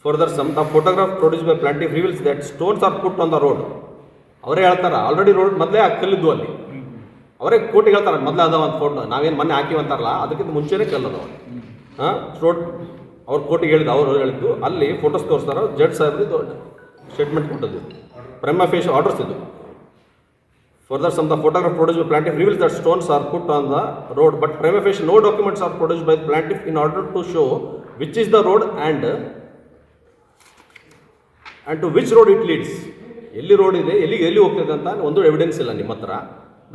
Further, the photograph produced by plaintiff reveals that stones are put on the road. ಅವರೇ ಹೇಳ್ತಾರೆ already road ಮೊದಲೇ ಕಲ್ಲಿದ್ದು ಅಲ್ಲಿ. ಅವರೇ ಕೋರ್ಟಿಗೆ ಹೇಳ್ತಾರೆ ಮೊದಲೇ ಅದಾವ ಒಂದು ಫೋಟೋ, ನಾವೇನು ಮೊನ್ನೆ ಹಾಕಿವಂತಾರಲ್ಲ ಅದಕ್ಕಿಂತ ಮುಂಚೆನೇ ಕಲ್ಲದವ. ರೋಡ್ ಅವ್ರು ಕೋರ್ಟಿಗೆ ಅವ್ರು ಹೇಳಿದ್ದು ಅಲ್ಲಿ ಫೋಟೋಸ್ ತೋರಿಸ್ತಾರೆ. ಜಡ್ಜ್ ಸಾಹೇಬ್ದು ಸ್ಟೇಟ್ಮೆಂಟ್ ಕೊಟ್ಟದ್ದು, ಪ್ರೈಮಾ ಫೇಶಿ ಆರ್ಡರ್ಸ್ ಇದು. Further, some of the photograph produced by plaintiff reveals that stones are put on the road, but prima facie no documents are produced by the plaintiff in order to show which is the road and to which road it leads. ಎಲ್ಲಿ road ಇದೆ, ಎಲ್ಲಿ ಹೋಗ್ತದೆ ಅಂತ ಒಂದು evidence ಇಲ್ಲ ನಿಮ್ಮ ಹತ್ರ.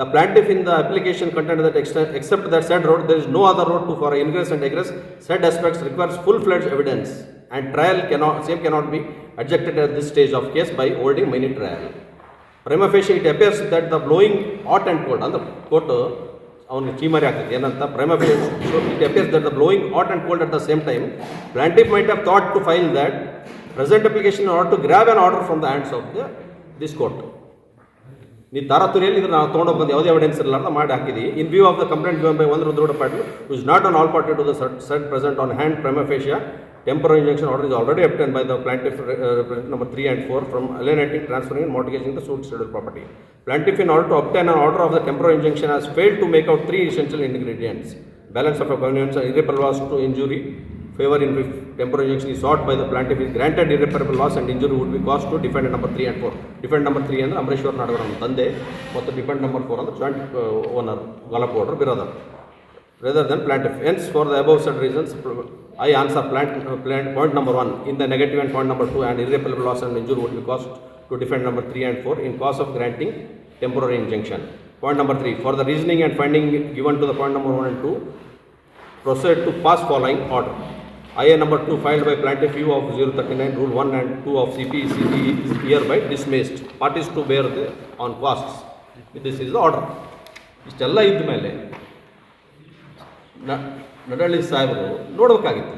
The plaintiff in the application contended that except that said road, there is no other road for ingress and egress. Said aspects requires full-fledged evidence, and same cannot be adjected at this stage of case by holding mini trial. Prima facie, it appears that the blowing hot and cold, and the court ಅವನಿಗೆ ಚೀಮಾರಿ ಆಗ್ತದೆ ಏನಂತ. prima facie, it appears that the blowing hot and cold at the same time, plaintiff might have thought to file that present application in order to grab an order from the hands of this court. ನೀ ತಾರಾತುರಿಯಲ್ಲಿ ಇದ್ರೆ ನಾವು ತೊಗೊಂಡೋಗಿ ಬಂದು ಯಾವುದೇ evidence ಇರಲಾರ್ದ ಮಾಡಿ ಹಾಕಿದ್ವಿ. In view of the complaint given by ಒಂದು Rudrugoda Patil, who is not an all party to the said present on hand prima facie, temporary injunction order is already obtained by the plaintiff number 3 and 4 from alienating, transferring and mortgaging the suit scheduled property. Plaintiff in order to obtain an order of the temporary injunction has failed to make out 3 essential ingredients. Balance of a convenience, irreparable loss to injury, favor in temporary injunction is sought by the plaintiff is granted, irreparable loss and injury would be caused to defendant number 3 and 4. Defendant number 3 ಅಂದರೆ ಅಮರೇಶ್ವರ ನಾಡಗೌಡ ನಮ್ಮ ತಂದೆ, ಮತ್ತು defendant number 4 ಅಂದರೆ joint owner ಗಾಲಪೌಡರ್ Biradar, rather than plaintiff. Hence, for the above said reasons, I answer point number 1 in the negative and point number 2, and irreparable loss and injury would be caused to defendant number 3 and 4 in cause of granting temporary injunction. Point number 3, for the reasoning and finding given to the point number 1 and 2, proceed to pass following order. IA number 2 filed by plaintiff view of 039 rule 1 and 2 of CPCB is hereby dismissed. Parties to bear on costs. This is the order. ಇಷ್ಟೆಲ್ಲ ಇದ್ದ ಮೇಲೆ ನಡಳ್ಳಿ ಸಾಹೇಬರು ನೋಡಬೇಕಾಗಿತ್ತು.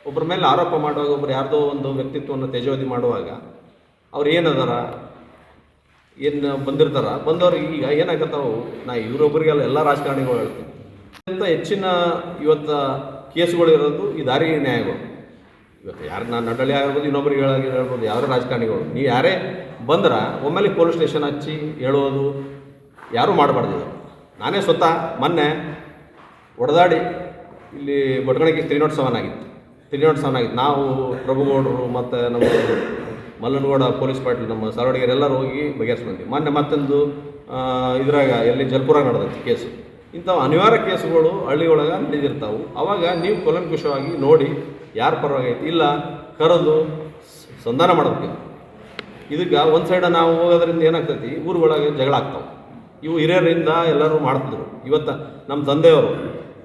ಒಬ್ಬರ ಮೇಲೆ ಆರೋಪ ಮಾಡುವಾಗ, ಒಬ್ಬರು ಯಾರ್ದೋ ಒಂದು ವ್ಯಕ್ತಿತ್ವವನ್ನು ತೇಜೋವಧಿ ಮಾಡುವಾಗ ಅವ್ರು ಏನದಾರ ಏನು ಬಂದವ್ರಿಗೆ ಈಗ ಏನಾಗತ್ತಾವು, ನಾ ಇವರೊಬ್ಬರಿಗೆಲ್ಲ ಎಲ್ಲ ರಾಜಕಾರಣಿಗಳು ಹೇಳ್ತೀನಿ ಅಂತ ಹೆಚ್ಚಿನ ಇವತ್ತು ಕೇಸುಗಳು ಇರೋದು ಈ ದಾರಿ ನ್ಯಾಯಗಳು. ಇವತ್ತು ಯಾರು ನಾನು ನಡಳಿ ಆಗಿರ್ಬೋದು, ಇನ್ನೊಬ್ರಿಗೆ ಹೇಳ್ಬೋದು, ಯಾರು ರಾಜಕಾರಣಿಗಳು. ನೀವು ಯಾರೇ ಬಂದ್ರೆ ಒಮ್ಮೆಲೆ ಪೊಲೀಸ್ ಸ್ಟೇಷನ್ ಹಚ್ಚಿ ಹೇಳೋದು ಯಾರೂ ಮಾಡಬಾರ್ದು. ನಾನೇ ಸ್ವತಃ ಮೊನ್ನೆ ಹೊಡೆದಾಡಿ ಇಲ್ಲಿ ಬಟ್ಗಣಿಗೆ 307 ಆಗಿತ್ತು. 307 ಆಗಿತ್ತು. ನಾವು ಪ್ರಭುಗೌಡರು ಮತ್ತು ನಮ್ಮ ಮಲ್ಲನಗೌಡ ಪೊಲೀಸ್ ಪಾಟೀಲ್, ನಮ್ಮ ಸಾರ್ವಡಿಗರು ಎಲ್ಲರೂ ಹೋಗಿ ಬಗೆಹರಿಸ್ಕೊಂಡ್ವಿ. ಮೊನ್ನೆ ಮತ್ತೊಂದು ಇದ್ರಾಗ ಎಲ್ಲಿ ಜಲ್ಪುರಾಗ ನಡೆದೈತಿ ಕೇಸು. ಇಂಥವು ಅನಿವಾರ್ಯ ಕೇಸುಗಳು ಹಳ್ಳಿಯೊಳಗೆ ನಡೆದಿರ್ತಾವೆ. ಆವಾಗ ನೀವು ಕೂಲಂಕುಷವಾಗಿ ನೋಡಿ ಯಾರು ಪರವಾಗೈತಿ ಇಲ್ಲ ಕರೆದು ಸಂಧಾನ ಮಾಡಬೇಕು. ಇದಕ್ಕೆ ಒಂದು ಸೈಡ ನಾವು ಹೋಗೋದ್ರಿಂದ ಏನಾಗ್ತೈತಿ, ಊರುಗಳಾಗ ಜಗಳ ಆಗ್ತಾವೆ. ಇವು ಹಿರಿಯರಿಂದ ಎಲ್ಲರೂ ಮಾಡ್ತಿದ್ರು. ಇವತ್ತು ನಮ್ಮ ತಂದೆಯವರು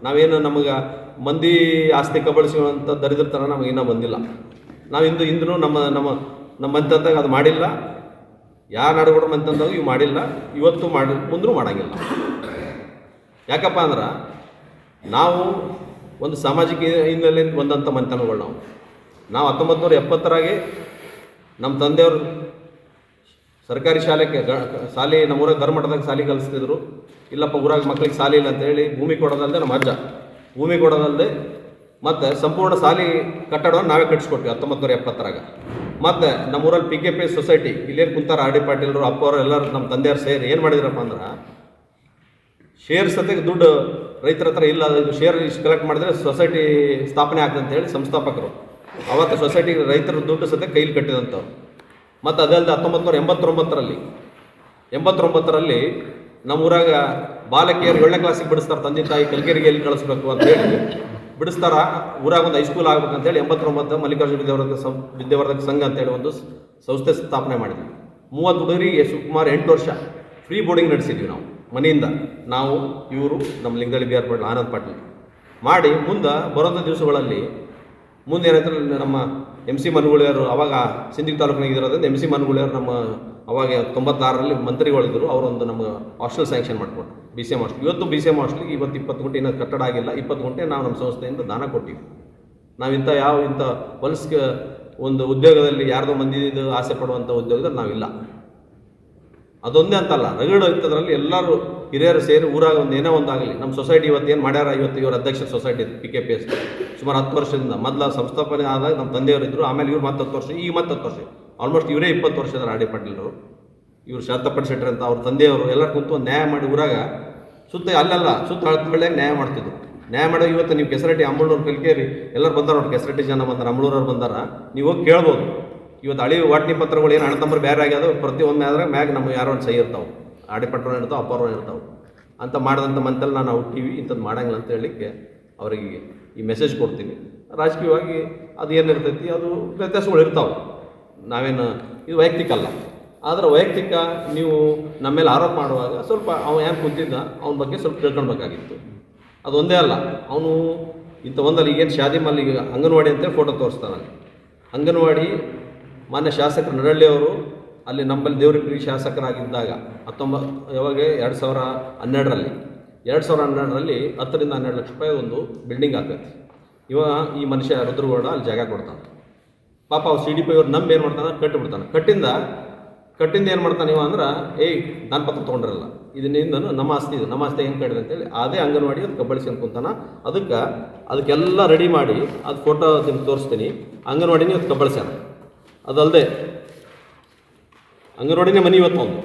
ನಾವೇನು ನಮಗೆ ಮಂದಿ ಆಸ್ತಿ ಕಬಳಿಸುವಂಥ ದರಿದ್ರತನ ನಮಗೆ ಇನ್ನೂ ಬಂದಿಲ್ಲ. ನಾವು ಇಂದೂ ನಮ್ಮ ಮಂತಂದಾಗ ಅದು ಮಾಡಿಲ್ಲ. ಯಾರು ನಾಡುಗೌಡ ಮಂತಂದಾಗ ಇವು ಮಾಡಿಲ್ಲ, ಇವತ್ತು ಮುಂದೂ ಮಾಡೋಂಗಿಲ್ಲ. ಯಾಕಪ್ಪ ಅಂದ್ರೆ ನಾವು ಒಂದು ಸಾಮಾಜಿಕ ಹಿನ್ನೆಲೆಯಿಂದ ಬಂದಂಥ ಮಂತನಗಳು. ನಾವು 1970ರಾಗೆ ನಮ್ಮ ತಂದೆಯವರು ಸರ್ಕಾರಿ ಶಾಲೆ ನಮ್ಮೂರಾಗ ಧರ್ಮಠದಾಗ ಶಾಲೆ ಕಲಿಸ್ತಿದ್ರು. ಇಲ್ಲಪ್ಪ ಊರಾಗ ಮಕ್ಳಿಗೆ ಶಾಲೆ ಇಲ್ಲ ಅಂತೇಳಿ ಭೂಮಿ ಕೊಡೋದಲ್ಲದೆ, ನಮ್ಮ ಅಜ್ಜ ಭೂಮಿ ಕೊಡೋದಲ್ಲದೆ ಮತ್ತು ಸಂಪೂರ್ಣ ಶಾಲೆ ಕಟ್ಟಡವನ್ನು ನಾವೇ ಕಟ್ಟಿಸ್ಕೊಟ್ವಿ 1970ರಾಗ. ಮತ್ತು ನಮ್ಮೂರಲ್ಲಿ PKP ಸೊಸೈಟಿ ಇಲ್ಲೇನು ಕುಂತಾರ ಆರ್ ಡಿ ಪಾಟೀಲ್ರು ಅಪ್ಪವರು ಎಲ್ಲರೂ ನಮ್ಮ ತಂದೆಯವ್ರು ಸೇರಿ ಏನು ಮಾಡಿದ್ರಪ್ಪ ಅಂದ್ರೆ, ಶೇರ್ ಸತೆಗೆ ದುಡ್ಡು ರೈತರ ಹತ್ರ ಇಲ್ಲ, ಇದು ಶೇರ್ ಇಷ್ಟು ಕಲೆಕ್ಟ್ ಮಾಡಿದ್ರೆ ಸೊಸೈಟಿ ಸ್ಥಾಪನೆ ಆಗ್ತದೆ ಅಂತೇಳಿ ಸಂಸ್ಥಾಪಕರು ಅವತ್ತು ಸೊಸೈಟಿಗೆ ರೈತರ ದುಡ್ಡು ಸತೆ ಕೈಲಿ ಕಟ್ಟಿದಂಥವ್ರು. ಮತ್ತು ಅದಲ್ಲದೆ 1989ರಲ್ಲಿ 89ರಲ್ಲಿ ನಮ್ಮ ಊರಾಗ ಬಾಲಕಿಯರು 7ನೇ ಕ್ಲಾಸಿಗೆ ಬಿಡಿಸ್ತಾರೆ, ತಂದೆ ತಾಯಿ ಕಲ್ಕೆರೆಗೆ ಎಲ್ಲಿ ಕಳಿಸ್ಬೇಕು ಅಂತೇಳಿ ಬಿಡಿಸ್ತಾರ. ಊರಾಗ ಒಂದು ಹೈಸ್ಕೂಲ್ ಆಗ್ಬೇಕಂತೇಳಿ 89 ಮಲ್ಲಿಕಾರ್ಜುನ ವಿದ್ಯಾವರ್ಧಕ ಸಂಘ ಅಂತೇಳಿ ಒಂದು ಸಂಸ್ಥೆ ಸ್ಥಾಪನೆ ಮಾಡಿದ್ವಿ. 30 ಹುಡುಗರಿಗೆ ಸುಮಾರು 8 ವರ್ಷ ಫ್ರೀ ಬೋರ್ಡಿಂಗ್ ನಡೆಸಿದ್ವಿ ನಾವು ಮನೆಯಿಂದ. ನಾವು ಇವರು ನಮ್ಮ ಲಿಂಗದಳ್ಳಿ ಬಿ ಆರ್ ಪಾಟೀಲ್, ಆನಂದ್ ಪಾಟೀಲ್ ಮಾಡಿ ಮುಂದೆ ಬರೋಂಥ ದಿವಸಗಳಲ್ಲಿ ಮುಂದೆ ಏನಾಯ್ತು, ನಮ್ಮ MC ಮನುಗುಳಿಯವರು ಅವಾಗ ಸಿಂದಗಿ ತಾಲೂಕಿನಾಗ ಇರೋದ್ರಿಂದ MC ಮನುಗುಳಿಯವರು ನಮ್ಮ ಅವಾಗ 96ರಲ್ಲಿ ಮಂತ್ರಿಗಳಿದ್ದರು. ಅವರೊಂದು ನಮಗೆ ಹಾಸ್ಟೆಲ್ ಸ್ಯಾಂಕ್ಷನ್ ಮಾಡಿಕೊಟ್ರು, BCM ಹಾಸ್ಟೆಲ್. ಇವತ್ತು BCM ಹಾಸ್ಟೆಲ್ಗೆ ಇವತ್ತು 20 ಗುಂಟೆ ಇನ್ನೂ ಕಟ್ಟಡ ಆಗಿಲ್ಲ. 20 ಗುಂಟೆ ನಾವು ನಮ್ಮ ಸಂಸ್ಥೆಯಿಂದ ದಾನ ಕೊಟ್ಟಿವಿ. ನಾವು ಇಂಥ ಹೊಲಸ್ಗೆ ಒಂದು ಉದ್ಯೋಗದಲ್ಲಿ ಯಾರ್ದೋ ಮಂದಿದು ಆಸೆ ಪಡುವಂಥ ಉದ್ಯೋಗದಲ್ಲಿ ನಾವಿಲ್ಲ. ಅದೊಂದೇ ಅಂತಲ್ಲ, ರಗಡು ಇಂಥದ್ರಲ್ಲಿ ಎಲ್ಲರೂ ಹಿರಿಯರು ಸೇರಿ ಊರಾಗ ಒಂದು ಏನೋ ಒಂದಾಗಲಿ. ನಮ್ಮ ಸೊಸೈಟಿ ಇವತ್ತು ಏನು ಮಾಡ್ಯಾರ, ಇವತ್ತು ಇವ್ರ ಅಧ್ಯಕ್ಷ ಸೊಸೈಟಿ PKPS ಸುಮಾರು 10 ವರ್ಷದಿಂದ. ಮೊದಲ ಸಂಸ್ಥಾಪನೆ ಆದಾಗ ನಮ್ಮ ತಂದೆಯವರಿದ್ದರು, ಆಮೇಲೆ ಇವ್ರು ಮತ್ತೆ 10 ವರ್ಷ, ಈಗ ಮತ್ತೆ 10 ವರ್ಷ, ಆಲ್ಮೋಸ್ಟ್ ಇವರೇ 20 ವರ್ಷದ ಆರ್ ಡಿ ಪಾಟೀಲ್ರು. ಇವರು ಶಾಂತಪಟ್ಟ ಶೆಟ್ಟರ್ ಅಂತ ಅವ್ರ ತಂದೆಯವರು ಎಲ್ಲ ಕುಂತು ಒಂದು ನ್ಯಾಯ ಮಾಡಿ ಊರಾಗ ಸುತ್ತ ಅಲ್ಲೆಲ್ಲ ಸುತ್ತ ಹಳತ ಬೆಳೆಯಾಗ ನ್ಯಾಯ ಮಾಡ್ತಿದ್ರು. ನ್ಯಾಯ ಮಾಡೋ ಇವತ್ತು ನೀವು ಕೆಸರಟ್ಟಿ, ಅಮ್ಮಳೂರು, ಕಲ್ಕೇರಿ ಎಲ್ಲರೂ ಬಂದಾರ ನೋಡಿ. ಕೆಸರಟ್ಟಿ ಜನ ಬಂದಾರ, ಅಮ್ಮಳೂರವ್ರು ಬಂದಾರ. ನೀವು ಹೋಗಿ ಕೇಳ್ಬೋದು. ಇವತ್ತು ಹಳಿ ವಾಟ್ನಿ ಪತ್ರಗಳು ಏನು ಅಣ್ಣತಂಬರು ಬೇರೆ ಆಗ್ಯಾದ, ಪ್ರತಿಯೊಂದು ಆದ್ರೆ ಮ್ಯಾಗ ನಮಗೆ ಯಾರೋ ಒಂದು ಸಹಿ ಇರ್ತಾವೆ, ಆಡಿಪಟ್ಟರು ಇರ್ತಾವೆ, ಅಪ್ಪರು ಇರ್ತಾವೆ ಅಂತ ಮಾಡಿದಂಥ ಮಂತಲ್ಲಿ ನಾನು ಹುಟ್ಟಿವಿ, ಇಂಥದ್ದು ಮಾಡಂಗಿಲ್ಲ ಅಂತ ಹೇಳಲಿಕ್ಕೆ ಅವರಿಗೆ ಈ ಮೆಸೇಜ್ ಕೊಡ್ತೀನಿ. ರಾಜಕೀಯವಾಗಿ ಅದು ಏನಿರ್ತೈತಿ ಅದು ವ್ಯತ್ಯಾಸಗಳು ಇರ್ತಾವೆ. ನಾವೇನು ಇದು ವೈಯಕ್ತಿಕ ಅಲ್ಲ. ಆದರೆ ವೈಯಕ್ತಿಕ ನೀವು ನಮ್ಮ ಮೇಲೆ ಆರೋಪ ಮಾಡುವಾಗ ಸ್ವಲ್ಪ ಅವನು ಏನು ಕುಂತಿದ್ದ ಅವನ ಬಗ್ಗೆ ಸ್ವಲ್ಪ ತಿಳ್ಕೊಳ್ಬೇಕಾಗಿತ್ತು. ಅದೊಂದೇ ಅಲ್ಲ, ಅವನು ಇಂಥ ಒಂದಲ್ಲಿ ಈಗೇನು ಶಾದಿ ಮಲ್ಲಿಗೆ ಅಂಗನವಾಡಿ ಅಂತೇಳಿ ಫೋಟೋ ತೋರಿಸ್ತಾನೆ. ಅಂಗನವಾಡಿ ಮಾನ್ಯ ಶಾಸಕರು ನಡಳ್ಳಿಯವರು ಅಲ್ಲಿ ನಮ್ಮಲ್ಲಿ ದೇವರಿಪುರಿ ಶಾಸಕರಾಗಿದ್ದಾಗ 2012ರಲ್ಲಿ 10 ರಿಂದ 12 ಲಕ್ಷ ರೂಪಾಯಿ ಒಂದು ಬಿಲ್ಡಿಂಗ್ ಆಗ್ತೈತಿ. ಈ ಮನುಷ್ಯ ರುದ್ರಗೌಡ ಅಲ್ಲಿ ಜಾಗ ಕೊಡ್ತಾನೆ. ಪಾಪ ಅವ್ರು CDP ಅವ್ರು ನಮ್ಮ ಏನು ಮಾಡ್ತಾನೆ, ಕಟ್ಟಿಬಿಡ್ತಾನೆ. ಕಟ್ಟಿಂದ ಏನು ಮಾಡ್ತಾನೆ ಇವ ಅಂದ್ರೆ, ನಾನು ಪತ್ರ ತೊಗೊಂಡಿರಲ್ಲ, ಇದನ್ನಿಂದನು ನಮ್ಮ ಆಸ್ತಿ ಇದು, ನಮ್ಮ ಆಸ್ತಿ ಹೆಂಗೆ ಕಟ್ಟಿದೆ ಅಂತೇಳಿ ಅದೇ ಅಂಗನವಾಡಿ ಅದು ಕಬ್ಬಳಿಸ್ಕೊಂಡು ಕುಂತಾನ. ಅದಕ್ಕೆಲ್ಲ ರೆಡಿ ಮಾಡಿ ಅದು ಫೋಟೋ ನಿಮ್ಗೆ ತೋರಿಸ್ತೀನಿ. ಅಂಗನವಾಡಿನೇ ಅದು ಕಬ್ಬಳಿಸ್ಯಾನ. ಅದಲ್ಲದೆ ಅಂಗನವಾಡಿನೇ ಮನೆ ಇವತ್ತು ಒಂದು.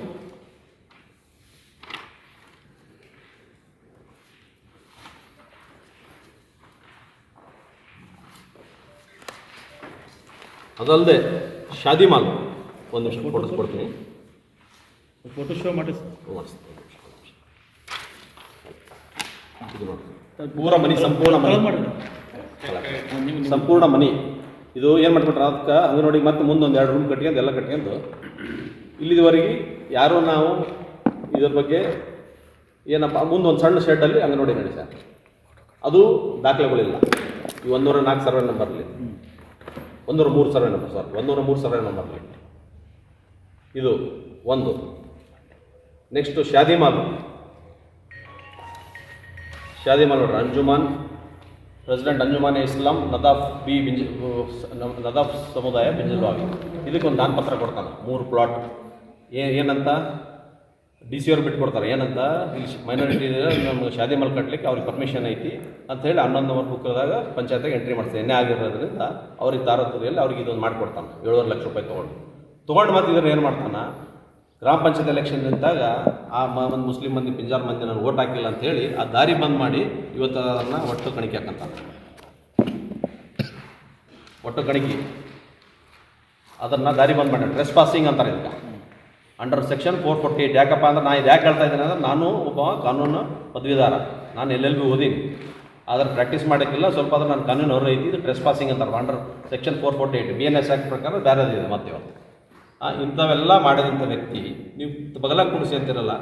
ಅದಲ್ಲದೆ ಶಾದಿ ಮಾಲ್ ಒಂದು ನಿಮಿಷ ಫೋಟೋಸ್ ಕೊಡ್ತೀನಿ, ಫೋಟೋ ಶೋ ಮಾಡಿ. ಇದು ನೋಡಿ, ಪೂರ ಮನೆ ಸಂಪೂರ್ಣ ಮನೆ. ಇದು ಏನು ಮಾಡ್ಬಿಟ್ರೆ ಅದಕ್ಕೆ ಅಂಗನವಾಡಿಗೆ ಮತ್ತೆ ಮುಂದೊಂದು 2 ರೂಮ್ ಕಟ್ಕೊಂಡು ಎಲ್ಲ ಕಟ್ಕೊಂಡು ಇಲ್ಲಿವರೆಗೆ ಯಾರೋ ನಾವು ಇದ್ರ ಬಗ್ಗೆ ಏನಪ್ಪ ಮುಂದೊಂದು ಸಣ್ಣ ಶೆಡ್ಡಲ್ಲಿ ಅಂಗನವಾಡಿ ನಡೆಸ್ಯಾರ. ಅದು ದಾಖಲೆಗಳಿಲ್ಲ. ಈ 104 ಸರ್ವೆ ನಂಬರ್ಲಿ, 103 ಸರ್ವೆ ನಂಬರ್, 103 ಸರ್ವೆ ನಂಬರ್ಲಿ ಇದು ಒಂದು. ನೆಕ್ಸ್ಟು ಶಾದಿ ಮಾಲ್ ನೋಡ್ರಿ, ಅಂಜುಮಾನ್ ಪ್ರೆಸಿಡೆಂಟ್ ಅಂಜುಮಾನ್ ಇಸ್ಲಾಂ ನದಾಫ್ ಸಮುದಾಯ ಬಿಂಜಲ್ವಾವಿ. ಇದಕ್ಕೊಂದು ದಾನ ಪತ್ರ ಕೊಡ್ತಾನೆ, 3 ಪ್ಲಾಟ್. ಏನಂತ DC ಅವ್ರು ಬಿಟ್ಟು ಕೊಡ್ತಾರೆ. ಏನಂತ, ಇಲ್ಲಿ ಮೈನಾರಿಟಿ ನಮ್ಗೆ ಶಾದಿ ಮಾಲ್ ಕಟ್ಟಲಿಕ್ಕೆ ಅವ್ರಿಗೆ ಪರ್ಮಿಷನ್ ಐತಿ ಅಂತ ಹೇಳಿ 11 ನಂಬರ್ ಬುಕ್ದಾಗ ಪಂಚಾಯತ್ಗೆ ಎಂಟ್ರಿ ಮಾಡ್ತಾರೆ. ಎಣ್ಣೆ ಆಗಿರೋದ್ರಿಂದ ಅವ್ರಿಗೆ ತಾರತುರಿಯಲ್ಲಿ ಅವ್ರಿಗೆ ಇದೊಂದು ಮಾಡಿಕೊಡ್ತಾನೆ. 7.5 ಲಕ್ಷ ರೂಪಾಯಿ ತೊಗೊಂಡು ಮತ್ತೆ ಇದನ್ನು ಏನು ಮಾಡ್ತಾನೆ, ಗ್ರಾಮ ಪಂಚಾಯತ್ ಎಲೆಕ್ಷನ್ ನಿಂತಾಗ ಒಂದು ಮುಸ್ಲಿಂ ಮಂದಿ, ಪಿಂಜಾರ್ ಮಂದಿ ನಾನು ಓಟ್ ಹಾಕಿಲ್ಲ ಅಂತೇಳಿ ಆ ದಾರಿ ಬಂದ್ ಮಾಡಿ ಇವತ್ತು ಅದನ್ನು ಒಟ್ಟು ಕಣಿಕೆ ಹಾಕಂತಾನೆ. ಒಟ್ಟು ಕಣಿಕೆ ಅದನ್ನು ದಾರಿ ಬಂದ್ ಮಾಡಿ ಟ್ರೆಸ್ ಪಾಸಿಂಗ್ ಅಂತಾರೆ. ಇದಕ್ಕೆ ಅಂಡರ್ ಸೆಕ್ಷನ್ 448. ಯಾಕಪ್ಪ ಅಂದ್ರೆ ನಾನು ಇದು ಯಾಕೆ ಹೇಳ್ತಾ ಇದ್ದೀನಿ ಅಂದ್ರೆ, ನಾನು ಒಬ್ಬ ಕಾನೂನು ಪದವೀಧರ, ನಾನು LLB ಓದೀನಿ, ಆದರೆ ಪ್ರಾಕ್ಟೀಸ್ ಮಾಡೋಕ್ಕಿಲ್ಲ. ಸ್ವಲ್ಪ ಆದ್ರೆ ನಾನು ಕಾನೂನು ಹೊರ ಐತಿ. ಇದು ಟ್ರೆಸ್ ಪಾಸಿಂಗ್ ಅಂತಾರೆ ಅಂಡರ್ ಸೆಕ್ಷನ್ 448 BNS ಆ್ಯಕ್ಟ್ ಪ್ರಕಾರ ಬೇರೆದಿದೆ. ಮತ್ತೆ ಇವತ್ತು ಇಂಥವೆಲ್ಲ ಮಾಡಿದಂಥ ವ್ಯಕ್ತಿ ನೀವು ಬಗಲಾಗ ಕೂಡಿಸಿ ಅಂತಿರಲ್ಲ,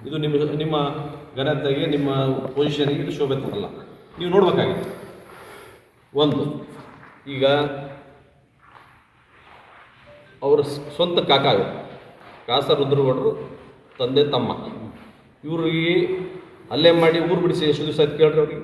ಇದು ನಿಮ್ಮ ಘನತೆಗೆ, ನಿಮ್ಮ ಪೊಸಿಷನಿಗೆ ಇದು ಶೋಭೆ ತರಲ್ಲ. ನೀವು ನೋಡ್ಬೇಕಾಗಿತ್ತು. ಒಂದು, ಈಗ ಅವರ ಸ್ವಂತ ಕಾಸ ರುದ್ರಗೌಡರು ತಂದೆ ತಮ್ಮ, ಇವ್ರಿಗೆ ಅಲ್ಲೇ ಮಾಡಿ ಊರು ಬಿಡಿಸಿ ಎಷ್ಟು ದಿವಸ ಆಯ್ತು ಕೇಳ್ರಿ ಅವ್ರಿಗೆ?